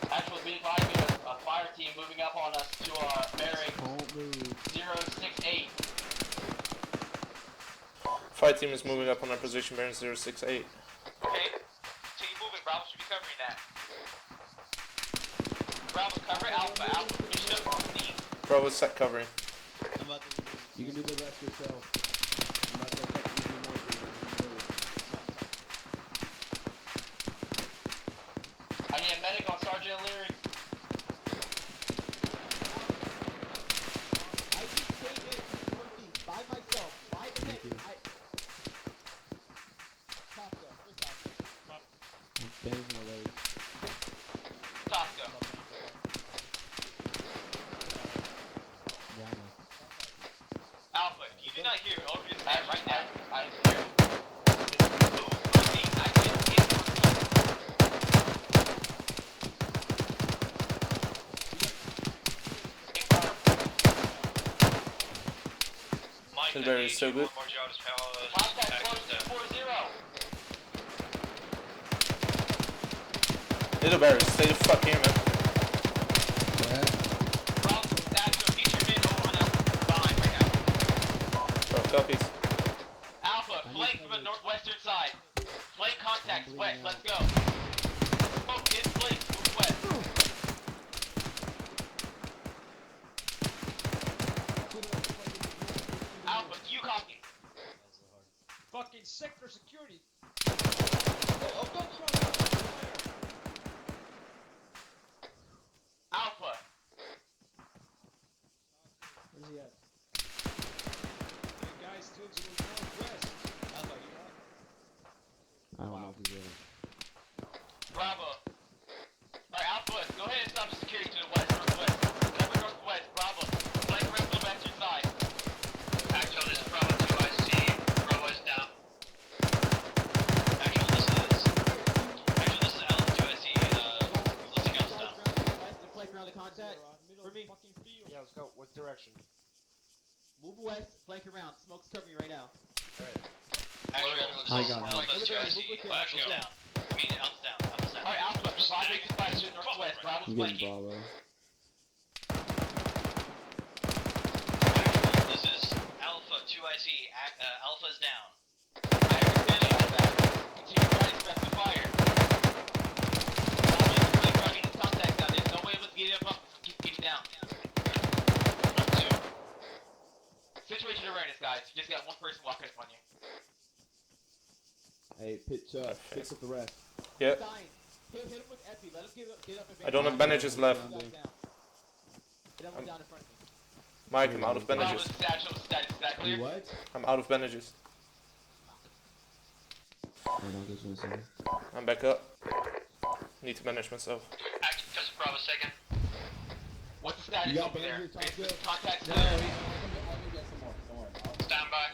Actually, be advised, we have a fire team moving up on us to our bearing Don't move. 068. Fire team is moving up on our position bearing 068. Okay. Continue moving. Bravo should be covering that. Bravo, cover Alpha. Alpha, push up northeast. Bravo set covering. You can do the rest yourself. I'm not gonna take you more than you I need a medic on Sergeant Leary. I just stayed in northeast by myself. By the neck. Tosca. Where's Tosca? I'm banging the leg. Tosca. Yeah, I know. Alpha, if you do not hear, over your head right now. I Move northeast. I said in northeast. Lilyberry is so good. One more job is power. Contact close to 40. Lilyberry, stay the fuck here, man. Copies. Alpha, flank from the northwestern side. Flank contacts west, let's go. Oh, in flank, move west. Alpha, you copy. Fucking sector security. Alpha. Where's he at? Guys, to the northwest. Alpha, you up? I don't know if he's there. Bravo. Alright, Alpha, go ahead and stop the security to the west, northwest. Cover northwest, Bravo. Flank rest on the western side. Actual, this is Bravo 2, I see. Bravo is down. Actual, this is Alpha 2, I see. Listing else down. West and flank around the contact. For me. Yeah, let's go. What direction? Move west, flank around. Smoke's covering you right now. Actual, I this is got it. Alpha 2, I see. Alpha's down. I mean, Alpha's down. Alpha's down. Alright, Alpha, provide big spice to the northwest. Bravo's I'm getting flanking. Bravo. Actual, this is Alpha 2, I see. Alpha's down. I understand all that. Continue trying to press the fire. Flank running his contacts down. There's no way of us getting him up. Keep getting down. Situation awareness, guys. You just got one person walking up on you. Hey, pitch up with the rest. Yeah. Hit him with Epi. Let him get up and I don't have bandages left. Get him down in front of me. Mike, I'm out of bandages. Bravo, satchel, status, is that clear? What? I'm out of bandages. I'm back up. Need to manage myself. Active just Bravo 2nd. What's the status You got over there? bandages, Tasco? Contacts No, clear. I'll get some more. Don't worry. Stand by.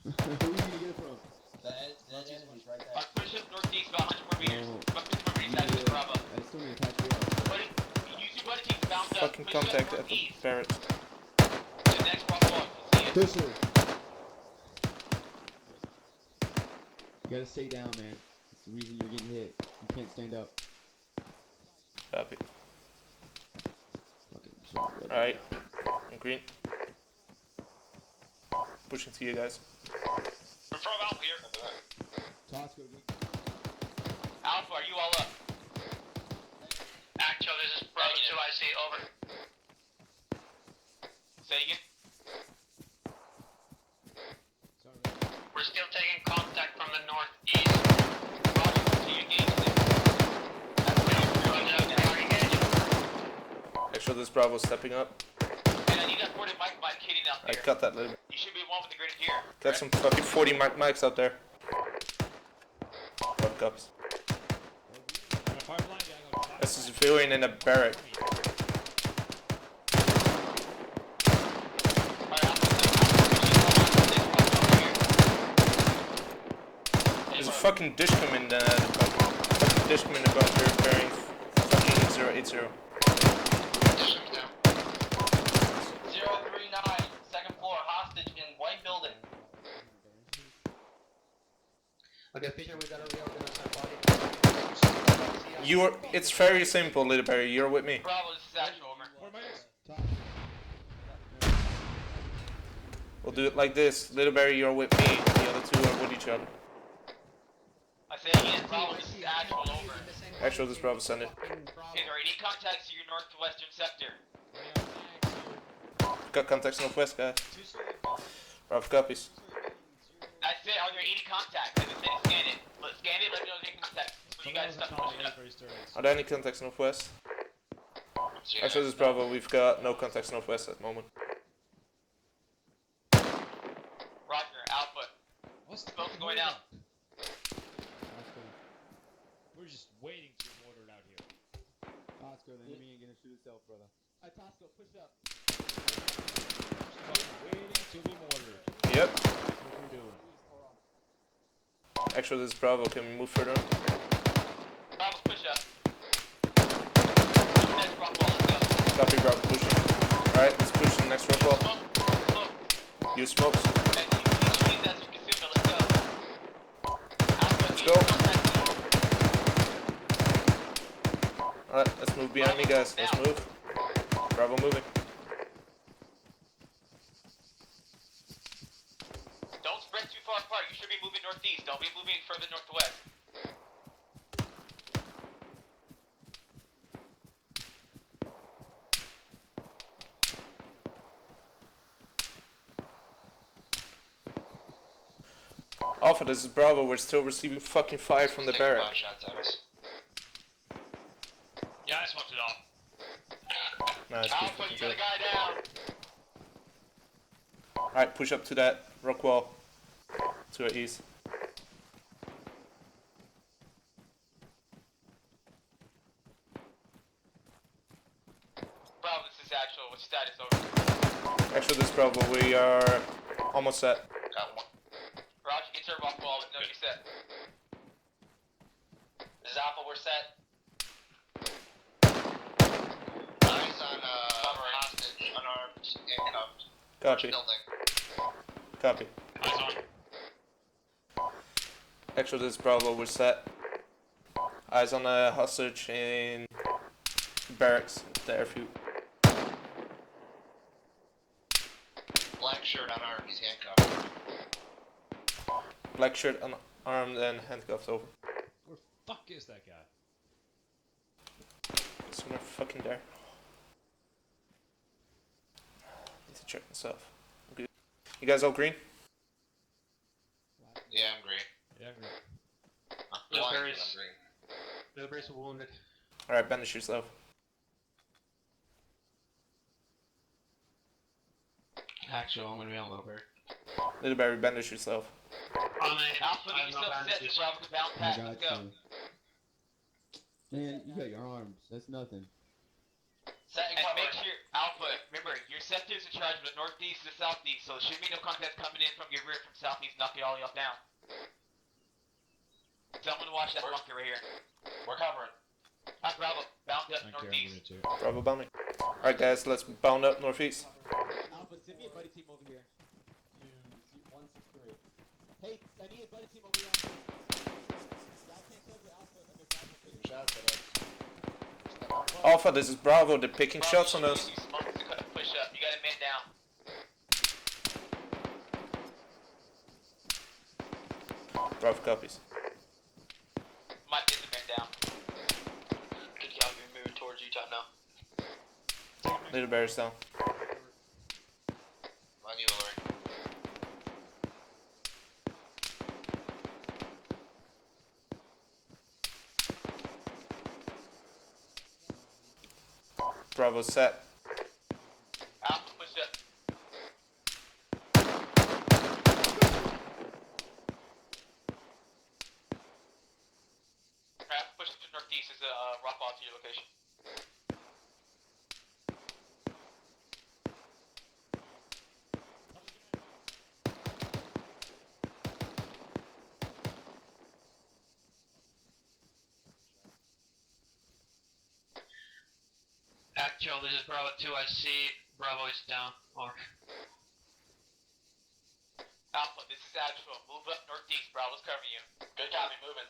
Who are you gonna get it from? That enemy's right there. Push up northeast about 100 more meters. Oh. About 50 more meters out of Bravo. I still need to patch you up. Buddy, use your buddy team bound up. Fucking Push up contact at the northeast. barracks. To the next Bravo 1. See you. Fisher! You gotta stay down, man. It's the reason you're getting hit. You can't stand up. Copy. Fucking shit. Alright. I'm green. Pushing to you guys. We're from Alpha here. Tosco, Alpha, are you all up? Actual, this is Bravo 2, I see. Over. Say again. We're still taking contact from the northeast. Roger, continue engaging them. Actually, this Bravo stepping up. And I need that 40 mic by kidding out I there. cut that little bit. You should be one with the grenadier. Got some fucking 40 mics out there. Fuck ups. That's a civilian in a barrack. There's a fucking dishcom in the fucking dishcom in the bunker carrying fucking 080. 039, second floor, hostage in white building. Okay, Peter, we gotta reorganize our body. It's very simple, Little Barry. You're with me. Bravo, this is actual over. We'll do it like this. Little Barry, you're with me. The other two are with each other. I say again, Bravo, this is actual over. Actually, this Bravo send it. Is there any contacts to your northwestern sector? Got contacts northwest, guys. Bravo copies. I said, are there any contacts? I said scan it. Let's scan it, let me know if there's any contacts. So you guys stop pushing up. Are there any contacts northwest? Actually, this Bravo, we've got no contacts northwest at the moment. Roger, Alpha. Smoke's going out. We're just waiting to be ordered out here. Tosco, the enemy ain't gonna shoot itself, brother. Tosco, push up. Waiting to be ordered. Yep. That's what we're doing. Actually, this Bravo, can we move further? Bravo, push up. Next rock wall, let's go. Copy, Bravo, pushing. Alright, let's push the next rock wall. Smoke. Use smokes. And you please use that as your consumer. Let's go. Alpha, Let's go. Alright, let's move behind me, guys. Let's move. Bravo moving. Don't spread too far apart. You should be moving northeast. Don't be moving further northwest. Alpha, this is Bravo. We're still receiving fucking fire from the barrack. Shots at us. Yeah, I smoked it off. Nice. Alpha, you got a guy down. Alright, push up to that rock wall. To our east. Bravo, this is actual. What's your status? Over. Actually, this is Bravo. We are almost set. Got one. Roger, get your rock wall. No, you're set. This is Alpha, we're set. Eyes on hostage, unarmed, handcuffed. Copy. Building. Copy. Eyes on. Actually, this is Bravo. We're set. Eyes on a hostage in barracks, the airfield. Black shirt unarmed, he's handcuffed. Black shirt, unarmed, and handcuffed over. Where the fuck is that guy? Somewhere fucking there. Need to check myself. Good. You guys all green? Yeah, I'm green. Yeah, I'm green. I'm blind, but I'm Military's- green. Military's wounded. Alright, bandage yourself. Actually, I'm gonna be on Lower. Little Barry, bandage yourself. Alpha, get yourself set. So Bravo can bounce I past. got Let's go. you. Man, you got your arms. That's nothing. Set and And cover. make sure, Alpha, remember, your sector's in charge of the northeast to southeast, so there should be no contacts coming in from your rear from southeast, knocking all you up down. Someone watch that bunker right here. We're covering. Alright, Bravo, bound up I care, I'm northeast. gonna too. Bravo bounding. Alright guys, let's bound up northeast. Alpha, send me a buddy team over here. 163. Hey, I need a buddy team over here. Y'all can't cover Alpha under Bravo. Shots at us. Step up. Alpha, this is Bravo. They're picking Bravo, shots on you us. use smokes to kind of push up. You got a man down. Bravo copies. Might get the man down. Good job, you're moving towards Utah now. Little Barry's down. On you, Hillary. Bravo set. Alpha, push up. Alright, push to the northeast. There's a rock wall to your location. Actual, this is Bravo 2, I see. Bravo is down. Over. Alpha, this is actual. Move up northeast. Bravo's covering you. Good copy, moving.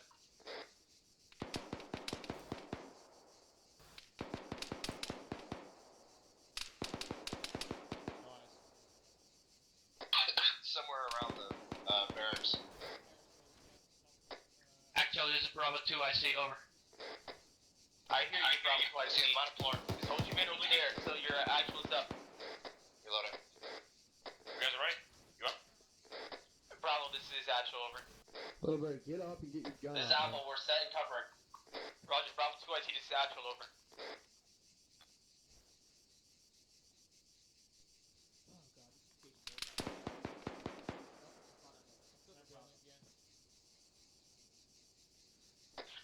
Somewhere around the barracks. Actual, this is Bravo 2, I see. Over. I hear you, Bravo. I see him on the floor. Just hold your men over there until your actual's up. Reloading. You guys alright? You up? Bravo, this is actual. Over. Little bird, get up and get your gun This is out. Alpha, we're set and covering. Roger, Bravo 2, I see this is actual. Over.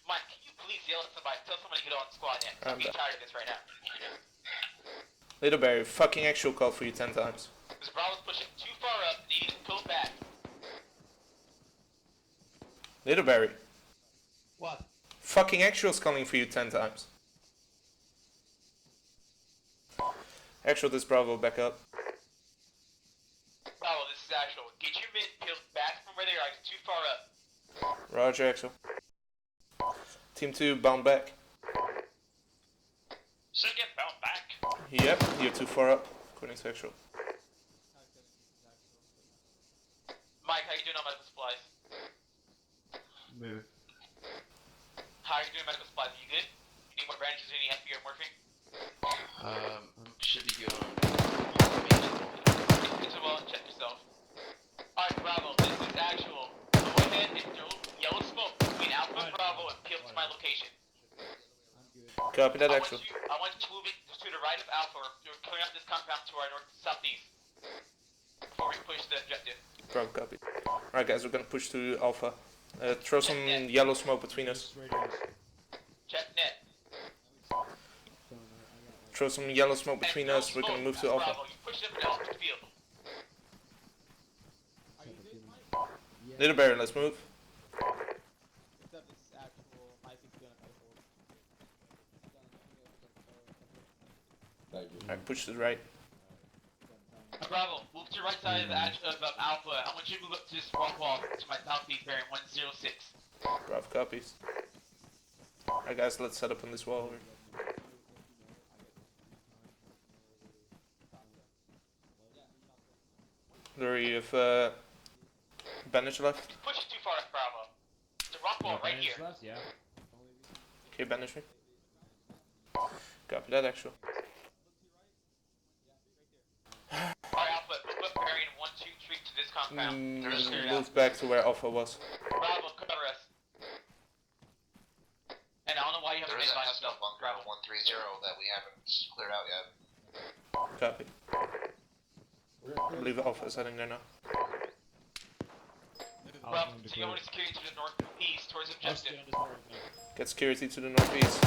Mike, can you please yell at somebody? Tell somebody to get on the squad in. I'm getting tired of this right now. Little Barry, fucking actual call for you 10 times. This Bravo's pushing too far up. Need to pull back. Little Barry, What? fucking actual's calling for you 10 times. Actual, this Bravo, back up. Bravo, this get your mid peeled back from where they are. It's too far up. Roger, Axel. Team 2, bound back. So get bound back. Yep, you're too far up, according to Axel. Mike, how you doing on medical supplies? Move. How are you doing medical supplies? You good? You need more bandages or any FB or morphine? Should be good on. It's well and check yourself. Alright, Bravo, this is actual. Go ahead and throw yellow smoke between Alpha and Bravo and peel to my location. Copy that, Axel. I want you to move it to the right of Alpha. You're clearing up this compound to our north-southeast. Before we push the objective. Bravo, copy. Alright guys, we're gonna push to Alpha. Throw some yellow smoke between us. Check net. Throw some yellow smoke between us, we're gonna move to Alpha. Bravo, you push it up to the field. Little Bear, let's move. Except this is actual. Mike is gonna Alright, push to the right. Bravo, move to the right side of Alpha. I want you to move up to this rock wall to my southeast bearing 106. Bravo, copies. Alright guys, let's set up on this wall here. Larry, you have bandage left? Push it too far, Bravo. The rock wall right here. Yeah. Okay, bandage me. Copy that, actual. Alright, Alpha, move up bearing 123 to this compound. Move back to where Alpha was. Bravo, cover us. And I don't know why you haven't There is made a line Hesno stuff. bunker Bravo. 130 that we haven't cleared out yet. Copy. I believe Alpha is heading there now. Bravo, so you want to security to the northeast towards objective. Get security to the northeast.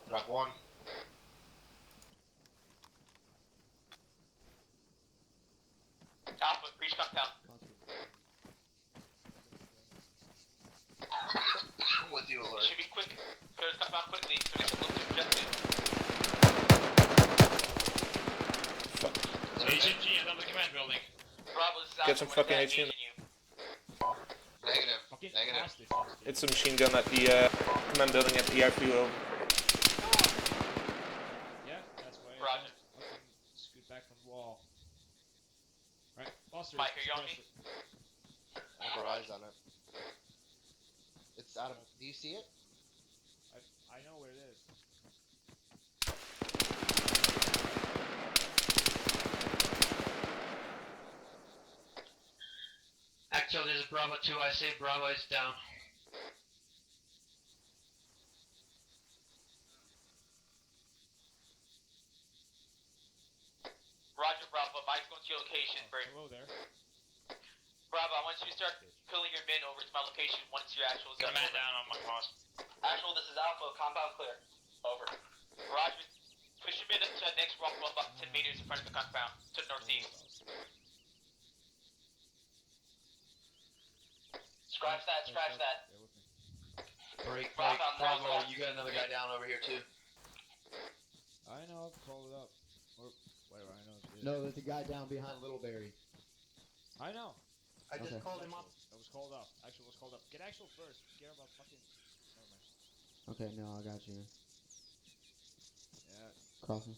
Drop 1. Alpha, breach compound. With you, alert. Should be quick. Clear the compound quickly so we can look to objective. Fuck. So HMG is on the command building. Bravo, this is Get some fucking HM. Negative. Negative. It's a machine gun at the command building at the airfield. Yeah, that's why. Roger. Scoot back from the wall. Right, Foster. Mike, are you on me? I have our eyes on it. It's out of. Do you see it? I know where it is. Axel, this is Bravo 2. I say Bravo is down. Roger, Bravo. Mike's going to your location. Hello there. Bravo, I want you to start pulling your men over to my location once your actual is done. Command down on my cost. Actual, this is Alpha. Compound clear. Over. Roger. Push your men up to the next rock wall about 10 meters in front of the compound to the northeast. Scratch that, scratch that. Break, Bravo, I'm Bravo, northwest. you got another guy down over here too. I know, I've called it up. Or, whatever, I know it is. No, there's a guy down behind Littleberry. I know. I just Okay. called him up. It was called up. Actual was called up. Get Actual first. Care about fucking... Never mind. Okay, no, I got you. Yeah. Crossing.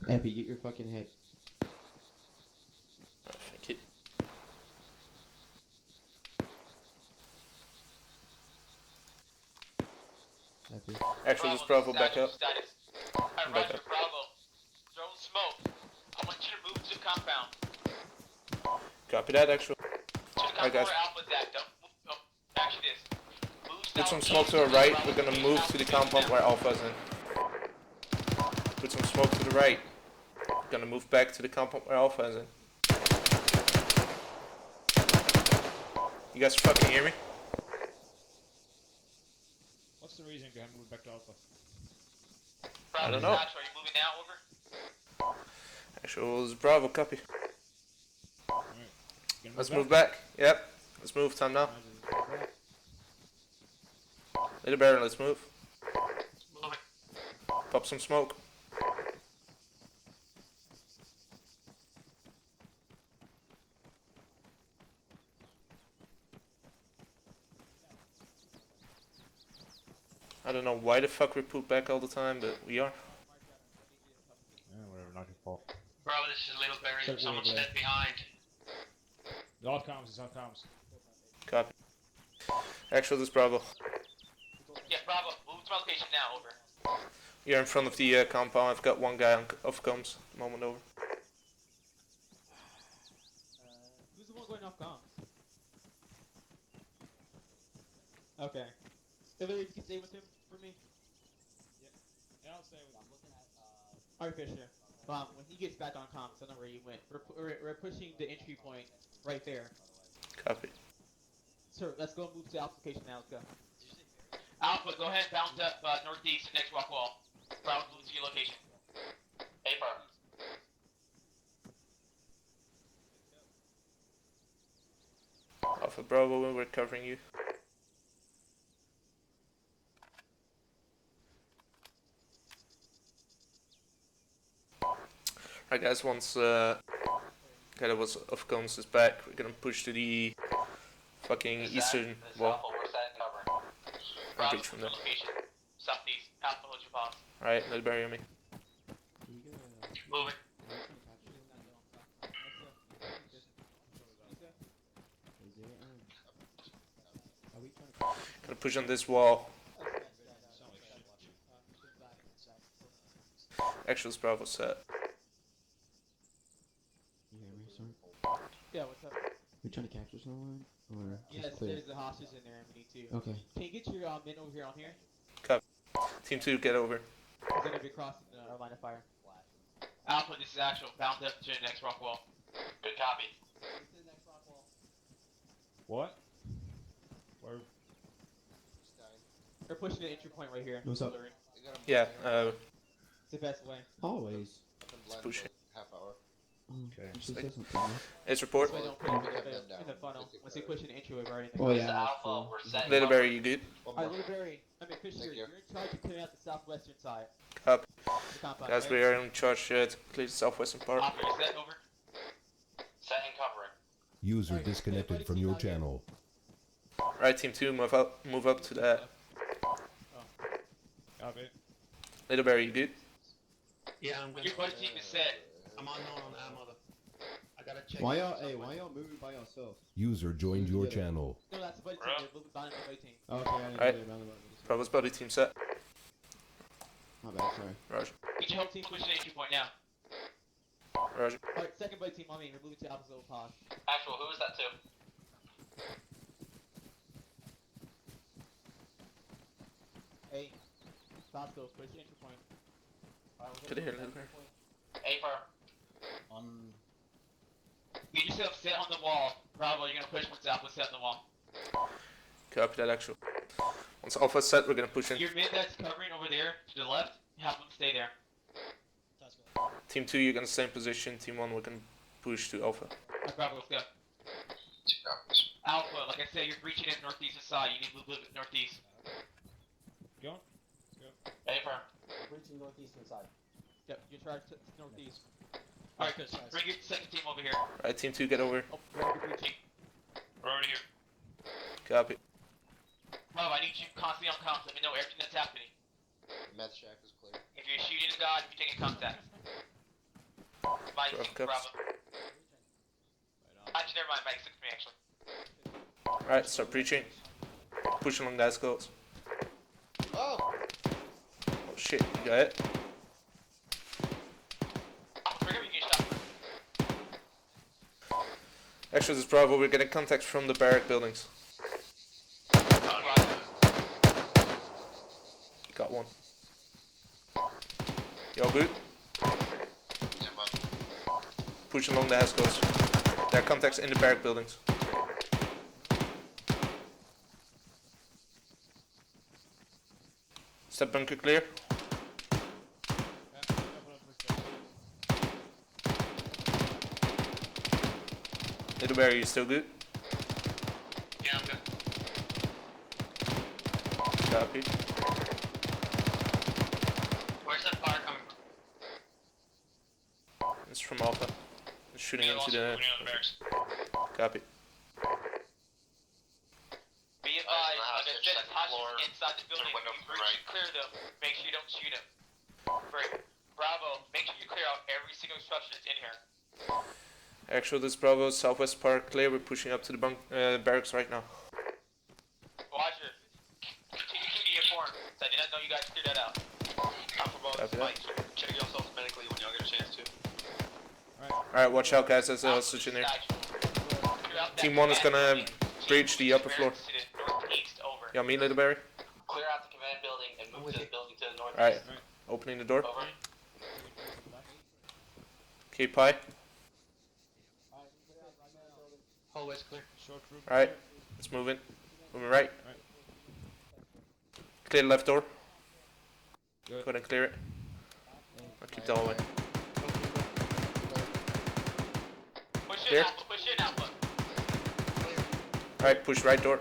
Epi, get your fucking head. Thank you. Epi. Actually, just Bravo back up. Status. Back Roger, up. Bravo. Throwing smoke. I want you to move to the compound. Copy that, actual. To the Alright, compound guys. where Alpha's at. Don't move. Oh, actually this. Move Put some southeast smoke to the right. Bravo, We're gonna take move Alpha to the the compound now. where Alpha's in. Put some smoke to the right. Gonna move back to the compound where Alpha is in. You guys fucking hear me? What's the reason you haven't moved back to Alpha? Bravo, I don't this is know. Actual. Are you moving now? Over. Actual is Bravo, copy. Alright. You gonna Let's back? move back. Yep. Let's move. Time now. Little Baron, let's move. Moving. Pop some smoke. I don't know why the fuck we pulled back all the time, but we are. Yeah, whatever, not your fault. Bravo, this is Little Berry. Circle Someone over there. stepped behind. It's all comms, it's all comms. Copy. Actual, this is Bravo. Yeah, Bravo, move to my location now, over. You're in front of the compound. I've got one guy on off comms. Moment over. Who's the one going off comms? Okay. If you can stay with him for me. Yeah, I'll stay with him. I'm looking at, Alright, Fisher. When he gets back on comms, I know where you went. We're pushing the entry point right there. Copy. Sir, let's go move to application now. Let's go. Alpha, go ahead and bounce up northeast, next rock wall. Bravo, move to your location. AFAR. Alpha Bravo, we're covering you. Right guys, once guy that was off comms is back, we're gonna push to the fucking eastern wall. Alpha, we're set and cover. And Bravo, reach from move there. to location. Southeast. Alpha, hold your pause. Alright, let bury me. Moving. Gotta push on this wall. Actual Bravo set. You hear me, sir? Yeah, what's up? We trying to capture someone? Or Yes, just clear? there's a hostage in there, and we need to. Okay. Can you get your men over here on here? Copy. Team 2, get over. He's gonna be crossing our line of fire. Alpha, this is actual. Bounce up to the next rock wall. Good copy. What? Where? We're pushing the entry point right here. What's up? Yeah, It's the best way. Always. push it. Half hour. Okay. She said something. It's report. This way don't put him in the funnel. Once they push an entryway right in the Oh This is yeah. Alpha, we're setting Little cover. Barry, you good? Alright, Little Barry. I mean, Fisher, Thank you. you're in charge of clearing out the southwestern side. Copy. The compound, Guys, right? we are in charge to clear the southwestern part. Alpha, you're set, over. Set and covering. User Alright, disconnected everybody from keep your out here. channel. Right, Team 2, move up to that. Copy. Little Barry, you good? Yeah, I'm gonna. Your buddy team is set. I'm unknown on ArmA though. I gotta check. Why y'all moving by yourself? User joined your Yeah. channel. No, that's the buddy team. Bro. They're moving behind the buddy team. Okay, I didn't Alright. know about it. Bravo's buddy team set. My bad, sorry. Roger. Get your whole team pushing the entry point now. Roger. Alright, second buddy team on me. We're moving to Alpha's old pod. Actual, who is that to? Hey, Bosco, push the entry point. Good to hear, Little Barry. AFAR. On. Get yourself set on the wall. Bravo, you're gonna push once Alpha's set on the wall. Copy that, actual. Once Alpha's set, we're gonna push in. Your mid that's covering over there to the left, have them stay there. Team 2, you're gonna stay in position. Team 1, we're gonna push to Alpha. Alright, Bravo, let's go. Alpha, like I said, you're breaching in northeastern side. You need to move a little bit northeast. Going? AFAR. Breaching northeastern side. Yep, you're charged to northeast. Alright, good. Bring your second team over here. Right, Team 2, get over. Oh, we're gonna be breaching. We're over here. Copy. Bravo, I need you constantly on comms. Let me know everything that's happening. The med shack is clear. If you're shooting a god, if you're taking contact. Mike, Bravo, Bravo. cups. Actually, never mind. Mike, 6 me actually. Right, start breaching. Push along the escalates. Oh! Oh shit, you got it? Trigger, you get shot. Actually, this is Bravo. We're getting contacts from the barrack buildings. Got one. Y'all good? Push along the escalates. There are contacts in the barrack buildings. Step bunker clear. Little Barry, you still good? Yeah, I'm good. Copy. Where's that fire coming from? It's from Alpha. It's shooting Yeah, into also the. moving on the barracks. Copy. Be advised, like I said, hostages inside the building. You should clear them. Make sure you don't shoot them. Break. Bravo, make sure you clear out every single structure that's in here. Actual, this Bravo, Southwest Park clear. We're pushing up to the barracks right now. Roger. Continue to inform. I did not know you guys cleared that out. Alpha Bravo, this is Mike. Check yourselves medically when y'all get a chance to. Alright, watch out guys, there's a hostage in here. Team 1 is gonna breach the upper floor. Y'all meet Little Barry? Clear out the command building and move to the building to the northeast. Alright, opening the door. Over. Okay, Pi. Hallway's clear. Alright, let's move in. Moving right. Clear the left door. Go ahead and clear it. I'll keep the hallway. Clear. Push in, Alpha. Alright, push right door.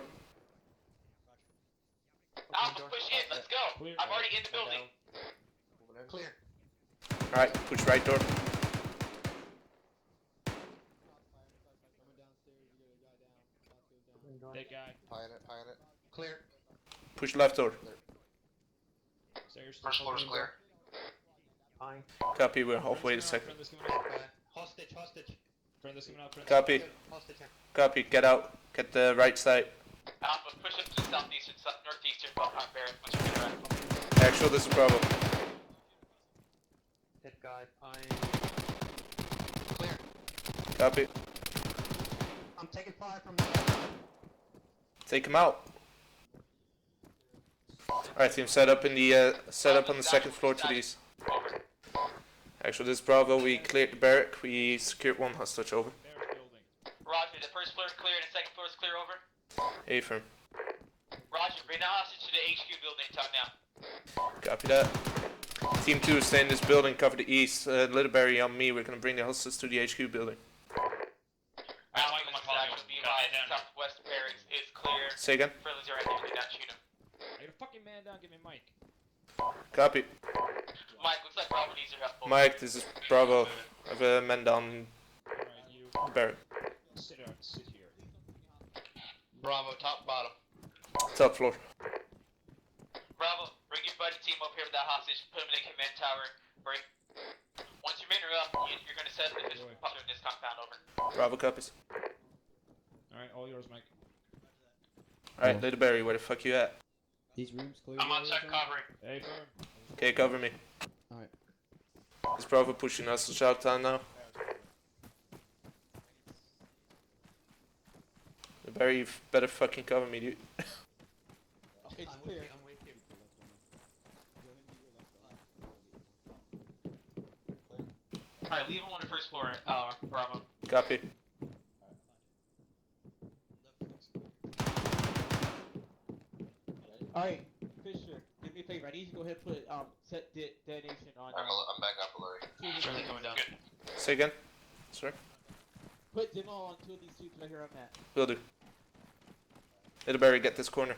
Alpha, push in, let's go. I'm already in the building. Clear. Alright, push right door. Dead guy. Pie in it. Clear. Push left door. Stairs. First floor is clear. Copy, we're halfway to second. Hostage. Friend that's coming out. Copy. Copy, get out. Get the right side. Alpha, push up to the southeastern, northeastern barracks once you get around. Actual, this is Bravo. Dead guy. Clear. Copy. I'm taking fire from Take him out. Alright team, set up in the set up on the second floor to these. Actually, this is Bravo, we cleared the barrack, we secured one hostage, over. Roger, the first floor is clear and the second floor is clear, over. A firm. Roger, bring the hostage to the HQ building, talk now. Copy that. Team 2, stay in this building, cover the east. Little Barry on me, we're gonna bring the hostage to the HQ building. Southwest barracks is clear. Say again? Friendlies are right there, do not shoot him. I got a fucking man down, give me Mike. Copy. Mike, looks like Bravo needs your help. Mike, this is Bravo. I have a man down the barrack. Sit here. Bravo, top, bottom. Top floor. Bravo, bring your buddy team up here with that hostage, put him in the command tower, break. Once your men are up, you're gonna set up this compound, over. Bravo copies. Alright, all yours, Mike. Alright, Little Barry, where the fuck you at? These rooms clear. I'm on set covering. Hey, firm. Okay, cover me. Alright. Is Bravo pushing us to Shoutown now? Little Barry, you better fucking cover me, dude. It's clear. Alright, leave him on the first floor, Bravo. Copy. Alright, Fisher, do me a favor. I need you to go ahead and put set detonation on. I'm back up, Larry. Friendly coming down. Say again? Sorry? Put demo on two of these tubes right here on that. Will do. Little Barry, get this corner.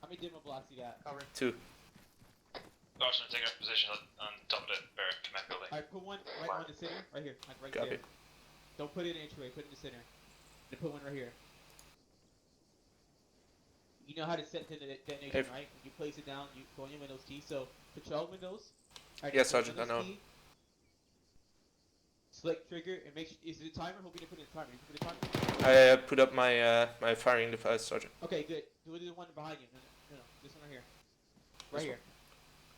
How many demo blocks you got? Cover. 2. Goshen, take up position on top of the barrack command building. Alright, put one right on the center, right here, like right Copy. there. Don't put it in entryway, put it in the center. Then put one right here. You know how to set the detonation, Hey. right? When you place it down, you go in your Windows key. So control Windows. Right, Yes, control Sergeant, I Windows know. key, select trigger and make sure. Is it a timer? Hope you didn't put it in a timer. You put it in a timer. I put up my my firing device, Sergeant. Okay, good. Do the one behind you. No, this one right here. Right here.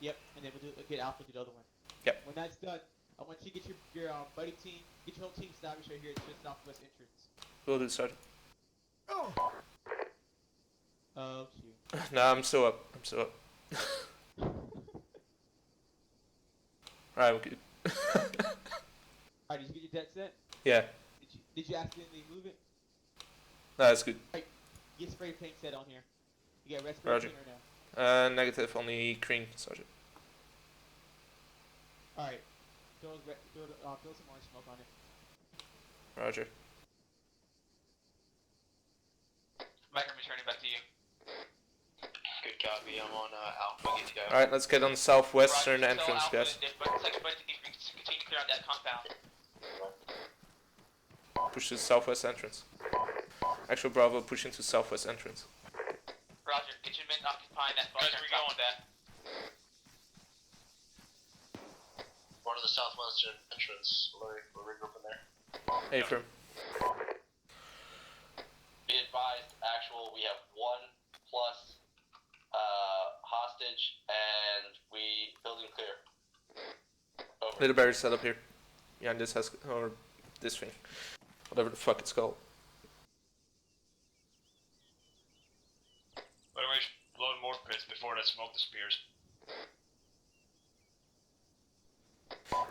Yep, and then we'll get Alpha to the other one. Yep. When that's done, I want you to get your buddy team, get your whole team established right here at the southwest entrance. Will do, Sergeant. Oh shoot. Nah, I'm still up. I'm still up. Alright, we're good. Alright, did you get your debt set? Yeah, Did you accidentally move it? nah, that's good. Get spray paint set on here. You got red spray Roger. paint or no? Negative, only green, Sergeant. Alright. Throw some orange smoke on it. Roger. Mike, I'm returning back to you. Good copy, I'm on Alpha, get to go. Alright, let's get on the southwestern Roger, tell entrance, Alpha guys. that second buddy team continue to clear out that compound. Push to the southwest entrance. Actual Bravo, pushing to southwest entrance. Roger, get your men behind that bunker. Guys, we're going with that. One of the southwestern entrance. We're regrouping there. Affirm. Be advised, actual, we have 1 plus hostage, and we building clear. Over. Little berry set up here. Yeah, this has or this thing, whatever the fuck it's called. By the way, load more pits before that smoke disappears.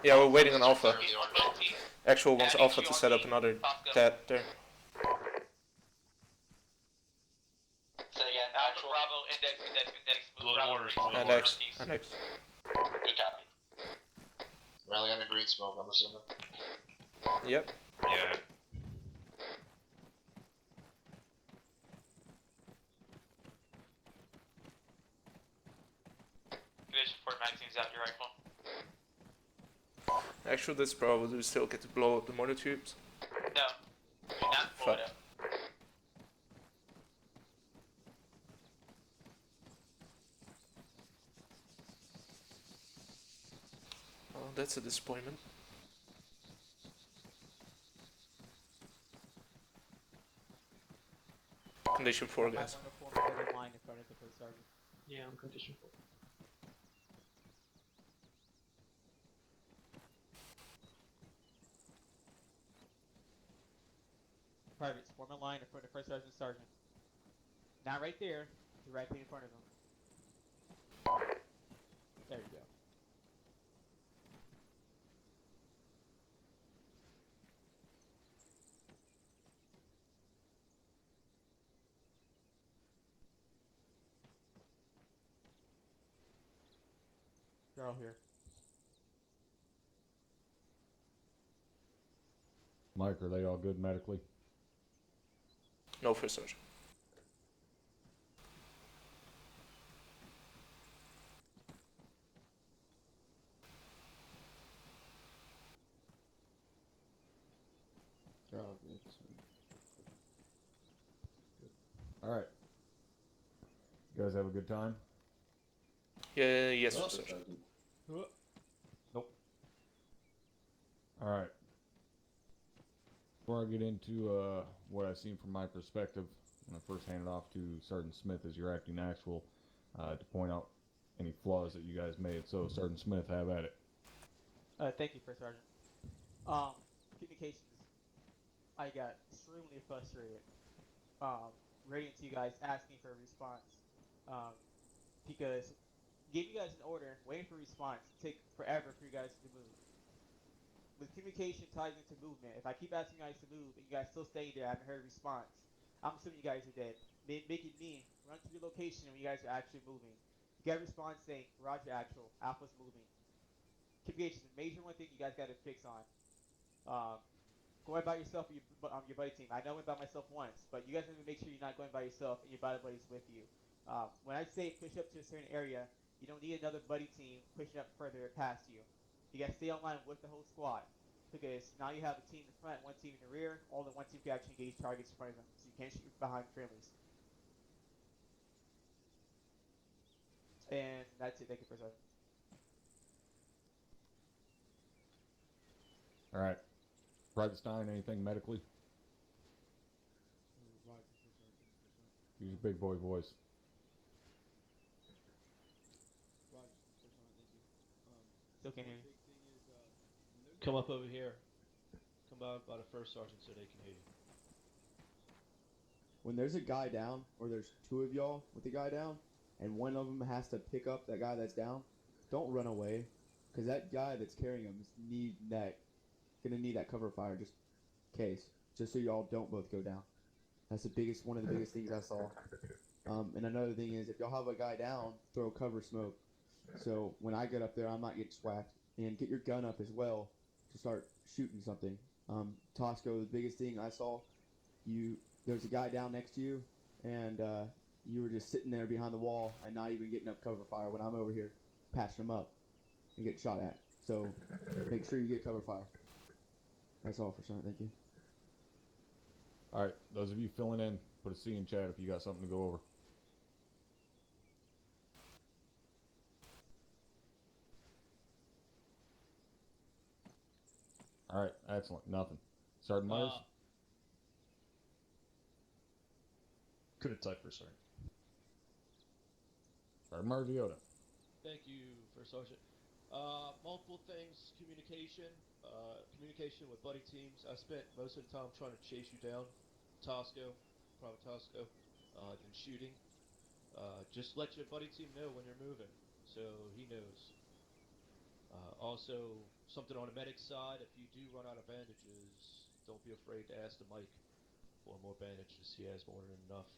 Yeah, we're waiting on Alpha. Actual wants Alpha to set up another TAD there. Say again, Alpha, actual. Bravo, index. Load Bravo, orders. Index. Index. Good copy. Rally on the green smoke, I'm assuming. Yep. Yeah. Condition 4 magazines out your rifle. Actually, this probably do still get to blow up the motor tubes. No. Do not blow it Fuck. up. Oh, that's a disappointment. Condition 4, guys. Line in front of the first sergeant. Yeah, I'm condition 4. Privates, form a line in front of the first sergeant and sergeant. Not right there, directly in front of them. There you go. They're all here. Mike, are they all good medically? No first sergeant. They're all good. Alright. You guys have a good time? Yeah, yes, Oh, first sergeant. Nope. Alright. Before I get into what I've seen from my perspective, when I first hand it off to Sergeant Smith as your acting actual, to point out any flaws that you guys made. So, Sergeant Smith, have at it. Thank you, First Sergeant. Communications. I got extremely frustrated. Writing to you guys asking for a response. Because gave you guys an order, waiting for a response, take forever for you guys to move. With communication ties into movement, if I keep asking you guys to move and you guys still stay there, I haven't heard a response, I'm assuming you guys are dead. Making me run to your location when you guys are actually moving. You get a response saying, Roger actual, Alpha's moving. Communication is a major one thing you guys got to fix on. Going by yourself or your buddy team. I know I went by myself once, but you guys need to make sure you're not going by yourself and your buddy's with you. When I say push up to a certain area, you don't need another buddy team pushing up further past you. You guys stay online with the whole squad, because now you have a team in front, one team in the rear. All the one team can actually engage targets in front of them, so you can't shoot behind friendlies. And that's it. Thank you for that. All right. Private Stein, anything medically? Use your big boy voice. Still can't hear you. Come up over here. Come out by the first sergeant so they can hear you. When there's a guy down, or there's two of y'all with the guy down, and one of them has to pick up that guy that's down, don't run away, because that guy that's carrying him is gonna need that cover fire just in case, just so y'all don't both go down. That's one of the biggest things I saw. And another thing is, if y'all have a guy down, throw cover smoke, so when I get up there, I'm not getting swacked. And get your gun up as well to start shooting something. Tosco, the biggest thing I saw, there's a guy down next to you, and you were just sitting there behind the wall and not even getting up cover fire when I'm over here patching them up and getting shot at. So make sure you get cover fire. That's all for Sergeant. Thank you. All right. Those of you filling in, put a C in chat if you got something to go over. All right, excellent. Nothing. Sergeant Myers. Couldn't type for a second. Sergeant Marviota. Thank you, First Sergeant. Multiple things, communication with buddy teams. I spent most of the time trying to chase you down, Tosco, Private Tosco, doing shooting. Just let your buddy team know when you're moving, so he knows. Also, something on the medic side, if you do run out of bandages, don't be afraid to ask the Mike for more bandages. He has more than enough.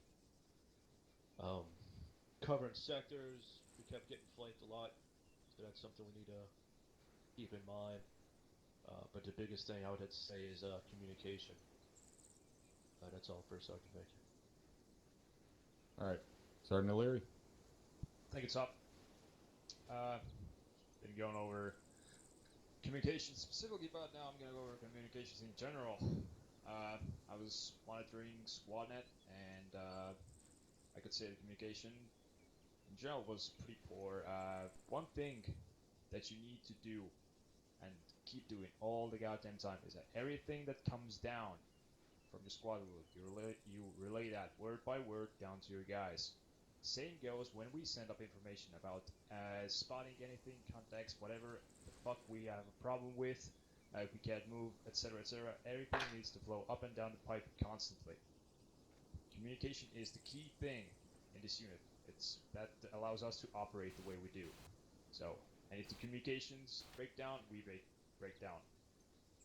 Covering sectors, we kept getting flanked a lot, so that's something we need to keep in mind. But the biggest thing I would have to say is communication. That's all, First Sergeant. Thank you. All right, Sergeant O'Leary. Thank you, Top. Been going over communications specifically, but now I'm gonna go over communications in general. I was monitoring SquadNet, and I could say the communication in general was pretty poor. One thing that you need to do and keep doing all the goddamn time is that everything that comes down from your squad rule, you relay that word by word down to your guys. Same goes when we send up information about spotting anything, contacts, whatever the fuck we have a problem with, if we can't move, etc., etc. Everything needs to flow up and down the pipe constantly. Communication is the key thing in this unit. It's that allows us to operate the way we do. So, and if the communications break down, we break down.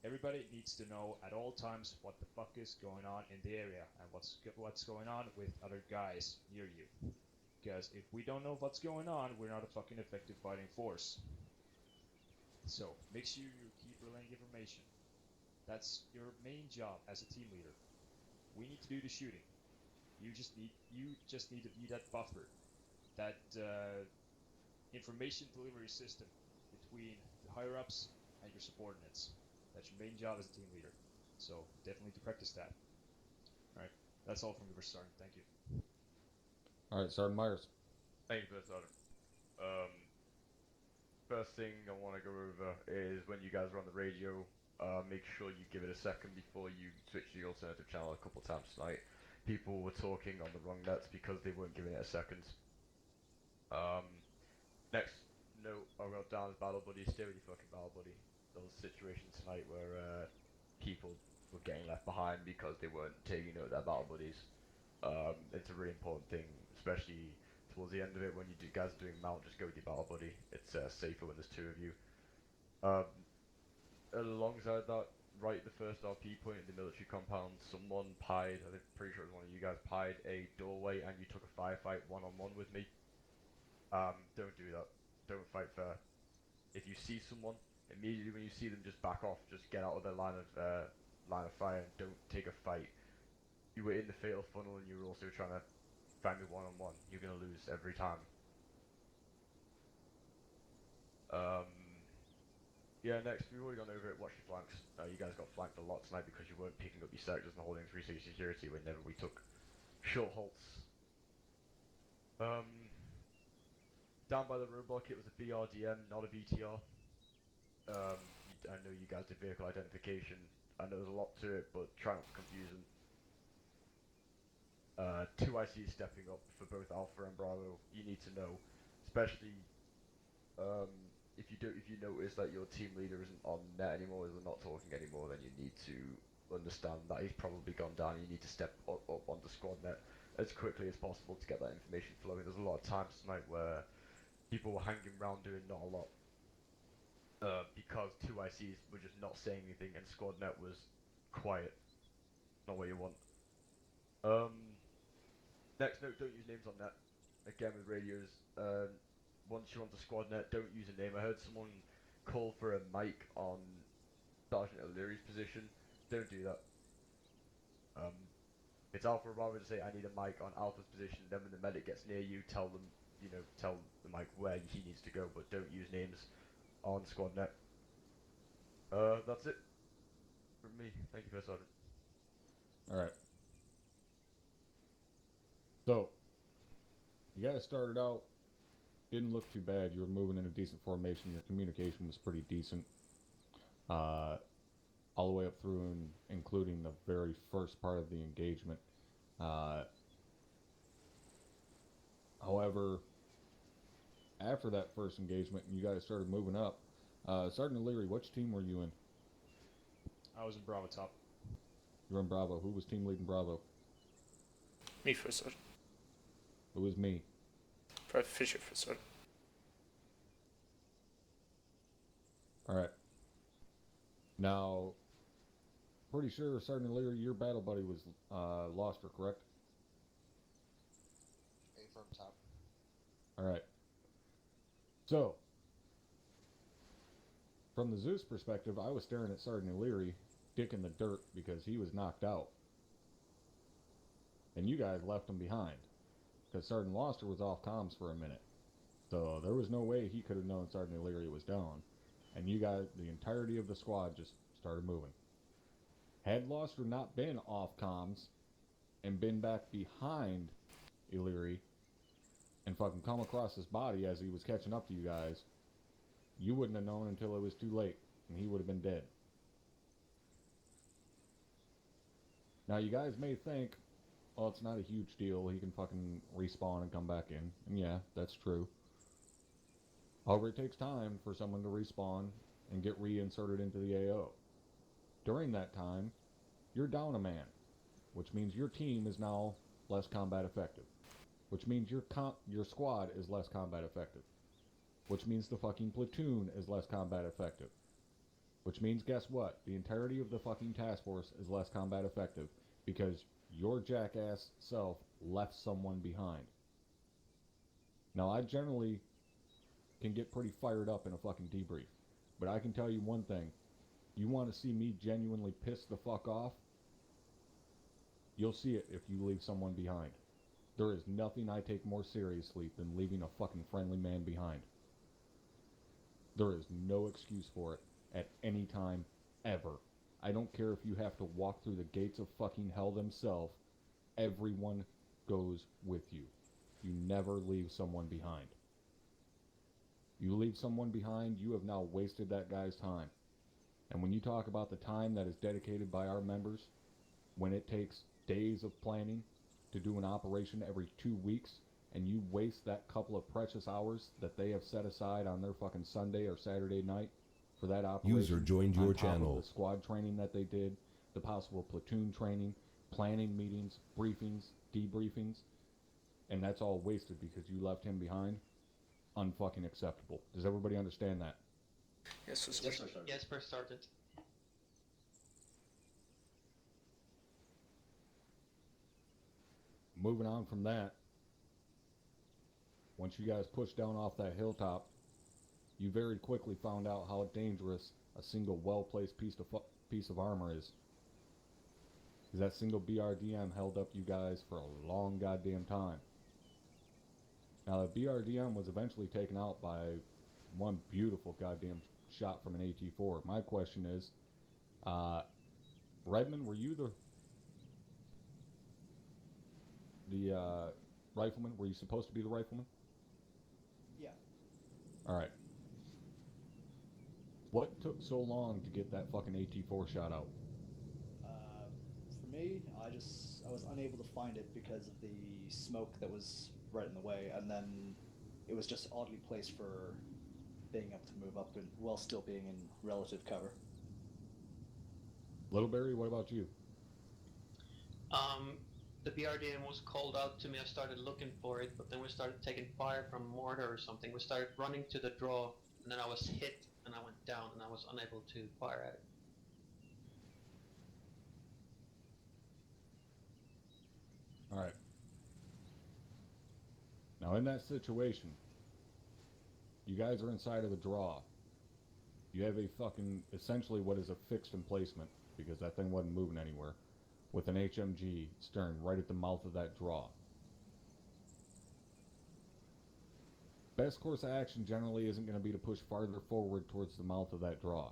Everybody needs to know at all times what the fuck is going on in the area and what's going on with other guys near you. Because if we don't know what's going on, we're not a fucking effective fighting force. So, make sure you keep relaying information. That's your main job as a team leader. We need to do the shooting. You just need to be that buffer, that information delivery system between the higher ups and your subordinates. That's your main job as a team leader. So definitely to practice that. Alright, that's all from the first sergeant. Thank you. Alright, Sergeant Myers. Thank you, First Sergeant. First thing I want to go over is when you guys are on the radio, make sure you give it a second before you switch to the alternative channel. A couple times tonight, people were talking on the wrong nets because they weren't giving it a second. Next note I wrote down is battle buddy. Stay with your fucking battle buddy. There was a situation tonight where people were getting left behind because they weren't taking note of their battle buddies. It's a really important thing, especially towards the end of it when you guys are doing mount. Just go with your battle buddy. It's safer when there's two of you. Alongside that, right at the first RP point in the military compound, someone pied, I'm pretty sure it was one of you guys, pied a doorway and you took a firefight one-on-one with me. Don't do that. Don't fight fair. If you see someone, immediately when you see them, just back off. Just get out of their line of fire and don't take a fight. You were in the fatal funnel and you were also trying to fight me one-on-one. You're gonna lose every time. Yeah, next, we've already gone over it. Watch your flanks. You guys got flanked a lot tonight because you weren't picking up your sectors and holding 360 security whenever we took short halts. Down by the roadblock, it was a BRDM, not a BTR. I know you guys did vehicle identification. I know there's a lot to it, but try not to confuse them. 2 ICs stepping up for both Alpha and Bravo. You need to know, especially if you notice that your team leader isn't on net anymore, is not talking anymore, then you need to understand that he's probably gone down. You need to step up onto squad net as quickly as possible to get that information flowing. There's a lot of times tonight where people were hanging around doing not a lot because 2 ICs were just not saying anything and squad net was quiet. Not what you want. Next note, don't use names on net. Again with radios, once you're onto squad net, don't use a name. I heard someone call for a mic on Sergeant O'Leary's position. Don't do that. It's Alpha or Bravo to say I need a mic on Alpha's position. Then when the medic gets near you, tell them, tell the mic where he needs to go, but don't use names on squad net. That's it from me. Thank you, First Sergeant. Alright. So, you guys started out, didn't look too bad. You were moving in a decent formation. Your communication was pretty decent. all the way up through and including the very first part of the engagement. However, after that first engagement and you guys started moving up, Sergeant O'Leary, which team were you in? I was in Bravo top. You were in Bravo. Who was team leading Bravo? Me first, Sergeant. It was me. Private Fisher first, Sergeant. Alright. Now, pretty sure, Sergeant O'Leary, your battle buddy was Loster, correct? A from top. Alright. So, from the Zeus perspective, I was staring at Sergeant O'Leary, dick in the dirt, because he was knocked out. And you guys left him behind, because Sergeant Loster was off comms for a minute. So there was no way he could have known Sergeant O'Leary was down. And you guys, the entirety of the squad, just started moving. Had Loster not been off comms and been back behind O'Leary and fucking come across his body as he was catching up to you guys, you wouldn't have known until it was too late, and he would have been dead. Now, you guys may think, oh, it's not a huge deal, he can fucking respawn and come back in. And yeah, that's true. However, it takes time for someone to respawn and get reinserted into the AO. During that time, you're down a man, which means your team is now less combat effective. Which means your squad is less combat effective. Which means the fucking platoon is less combat effective. Which means, guess what? The entirety of the fucking task force is less combat effective because your jackass self left someone behind. Now, I generally can get pretty fired up in a fucking debrief, but I can tell you one thing. You want to see me genuinely pissed the fuck off? You'll see it if you leave someone behind. There is nothing I take more seriously than leaving a fucking friendly man behind. There is no excuse for it at any time, ever. I don't care if you have to walk through the gates of fucking hell themselves. Everyone goes with you. You never leave someone behind. You leave someone behind, you have now wasted that guy's time. And when you talk about the time that is dedicated by our members, when it takes days of planning to do an operation every 2 weeks, and you waste that couple of precious hours that they have set aside on their fucking Sunday or Saturday night for that operation. User joined your on top channel. of the squad training that they did, the possible platoon training, planning meetings, briefings, debriefings, and that's all wasted because you left him behind. Unfucking acceptable. Does everybody understand that? Yes, sir. Yes, sir. Yes, First Sergeant. Moving on from that, once you guys pushed down off that hilltop, you very quickly found out how dangerous a single well-placed piece of armor is. Because that single BRDM held up you guys for a long goddamn time. Now, the BRDM was eventually taken out by one beautiful goddamn shot from an AT4. My question is, Redmond, were you the rifleman? Were you supposed to be the rifleman? Yeah. Alright. What took so long to get that fucking AT4 shot out? For me, I was unable to find it because of the smoke that was right in the way, and then it was just oddly placed for being able to move up and while still being in relative cover. Littleberry, what about you? The BRDM was called out to me. I started looking for it, but then we started taking fire from mortar or something. We started running to the draw, and then I was hit, and I went down, and I was unable to fire at it. Alright. Now, in that situation, you guys are inside of a draw. You have a fucking, essentially what is a fixed emplacement, because that thing wasn't moving anywhere, with an HMG stern right at the mouth of that draw. Best course of action generally isn't going to be to push farther forward towards the mouth of that draw.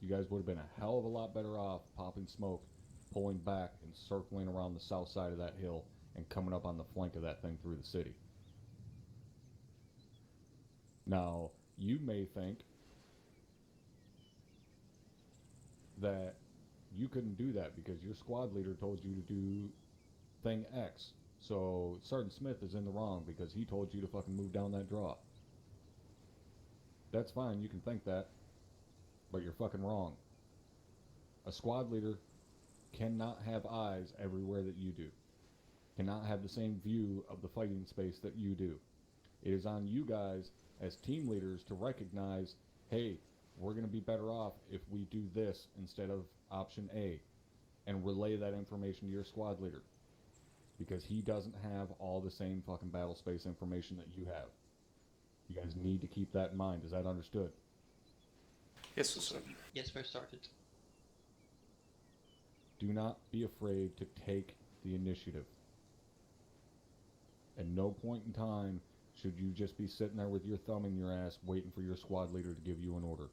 You guys would have been a hell of a lot better off popping smoke, pulling back, and circling around the south side of that hill, and coming up on the flank of that thing through the city. Now, you may think that you couldn't do that because your squad leader told you to do thing X. So Sergeant Smith is in the wrong because he told you to fucking move down that draw. That's fine, you can think that, but you're fucking wrong. A squad leader cannot have eyes everywhere that you do. Cannot have the same view of the fighting space that you do. It is on you guys as team leaders to recognize, hey, we're going to be better off if we do this instead of option A, and relay that information to your squad leader, because he doesn't have all the same fucking battle space information that you have. You guys need to keep that in mind. Is that understood? Yes, sir. Yes, First Sergeant. Do not be afraid to take the initiative. At no point in time should you just be sitting there with your thumb in your ass waiting for your squad leader to give you an order.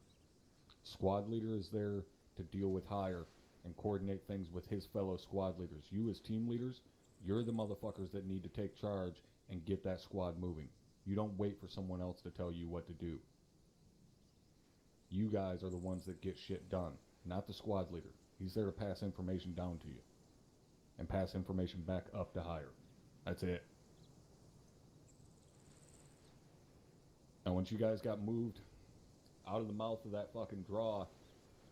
Squad leader is there to deal with hire and coordinate things with his fellow squad leaders. You as team leaders, you're the motherfuckers that need to take charge and get that squad moving. You don't wait for someone else to tell you what to do. You guys are the ones that get shit done, not the squad leader. He's there to pass information down to you and pass information back up to hire. That's it. And once you guys got moved out of the mouth of that fucking draw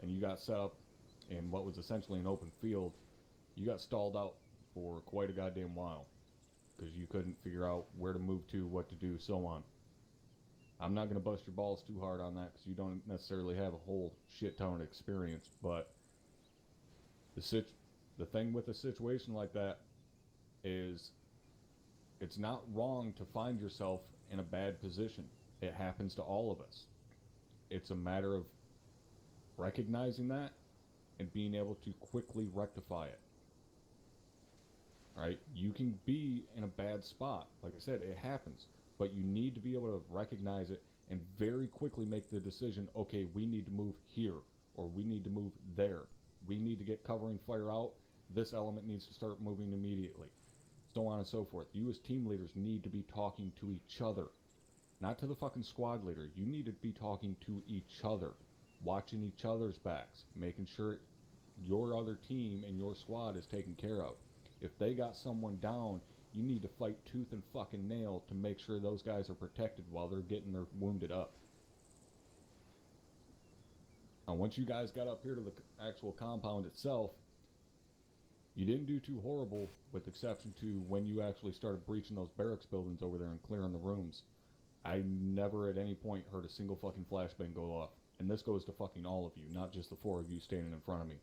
and you got set up in what was essentially an open field, you got stalled out for quite a goddamn while because you couldn't figure out where to move to, what to do, so on. I'm not going to bust your balls too hard on that because you don't necessarily have a whole shit ton of experience, but the thing with a situation like that is it's not wrong to find yourself in a bad position. It happens to all of us. It's a matter of recognizing that and being able to quickly rectify it. Right? You can be in a bad spot. Like I said, it happens. But you need to be able to recognize it and very quickly make the decision, okay, we need to move here, or we need to move there. We need to get covering fire out. This element needs to start moving immediately. So on and so forth. You as team leaders need to be talking to each other. Not to the fucking squad leader. You need to be talking to each other. Watching each other's backs. Making sure your other team and your squad is taken care of. If they got someone down, you need to fight tooth and fucking nail to make sure those guys are protected while they're getting their wounded up. Now, once you guys got up here to the actual compound itself, you didn't do too horrible, with exception to when you actually started breaching those barracks buildings over there and clearing the rooms. I never at any point heard a single fucking flashbang go off. And this goes to fucking all of you, not just the 4 of you standing in front of me.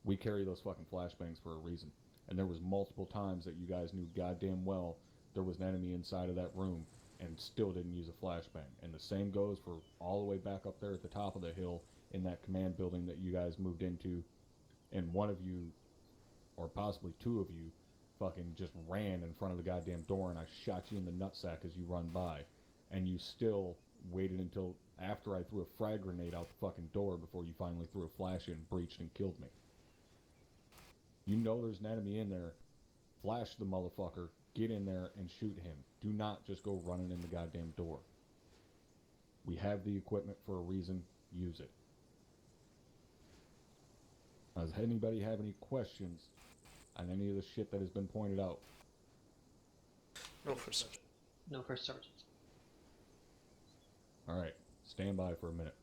We carry those fucking flashbangs for a reason. And there was multiple times that you guys knew goddamn well there was an enemy inside of that room and still didn't use a flashbang. And the same goes for all the way back up there at the top of the hill in that command building that you guys moved into. And one of you, or possibly 2 of you, fucking just ran in front of the goddamn door and I shot you in the nutsack as you run by. And you still waited until after I threw a frag grenade out the fucking door before you finally threw a flash in, breached, and killed me. You know there's an enemy in there. Flash the motherfucker, get in there and shoot him. Do not just go running in the goddamn door. We have the equipment for a reason. Use it. Now, does anybody have any questions on any of the shit that has been pointed out? No, First Sergeant. No, First Sergeant. Alright, stand by for a minute.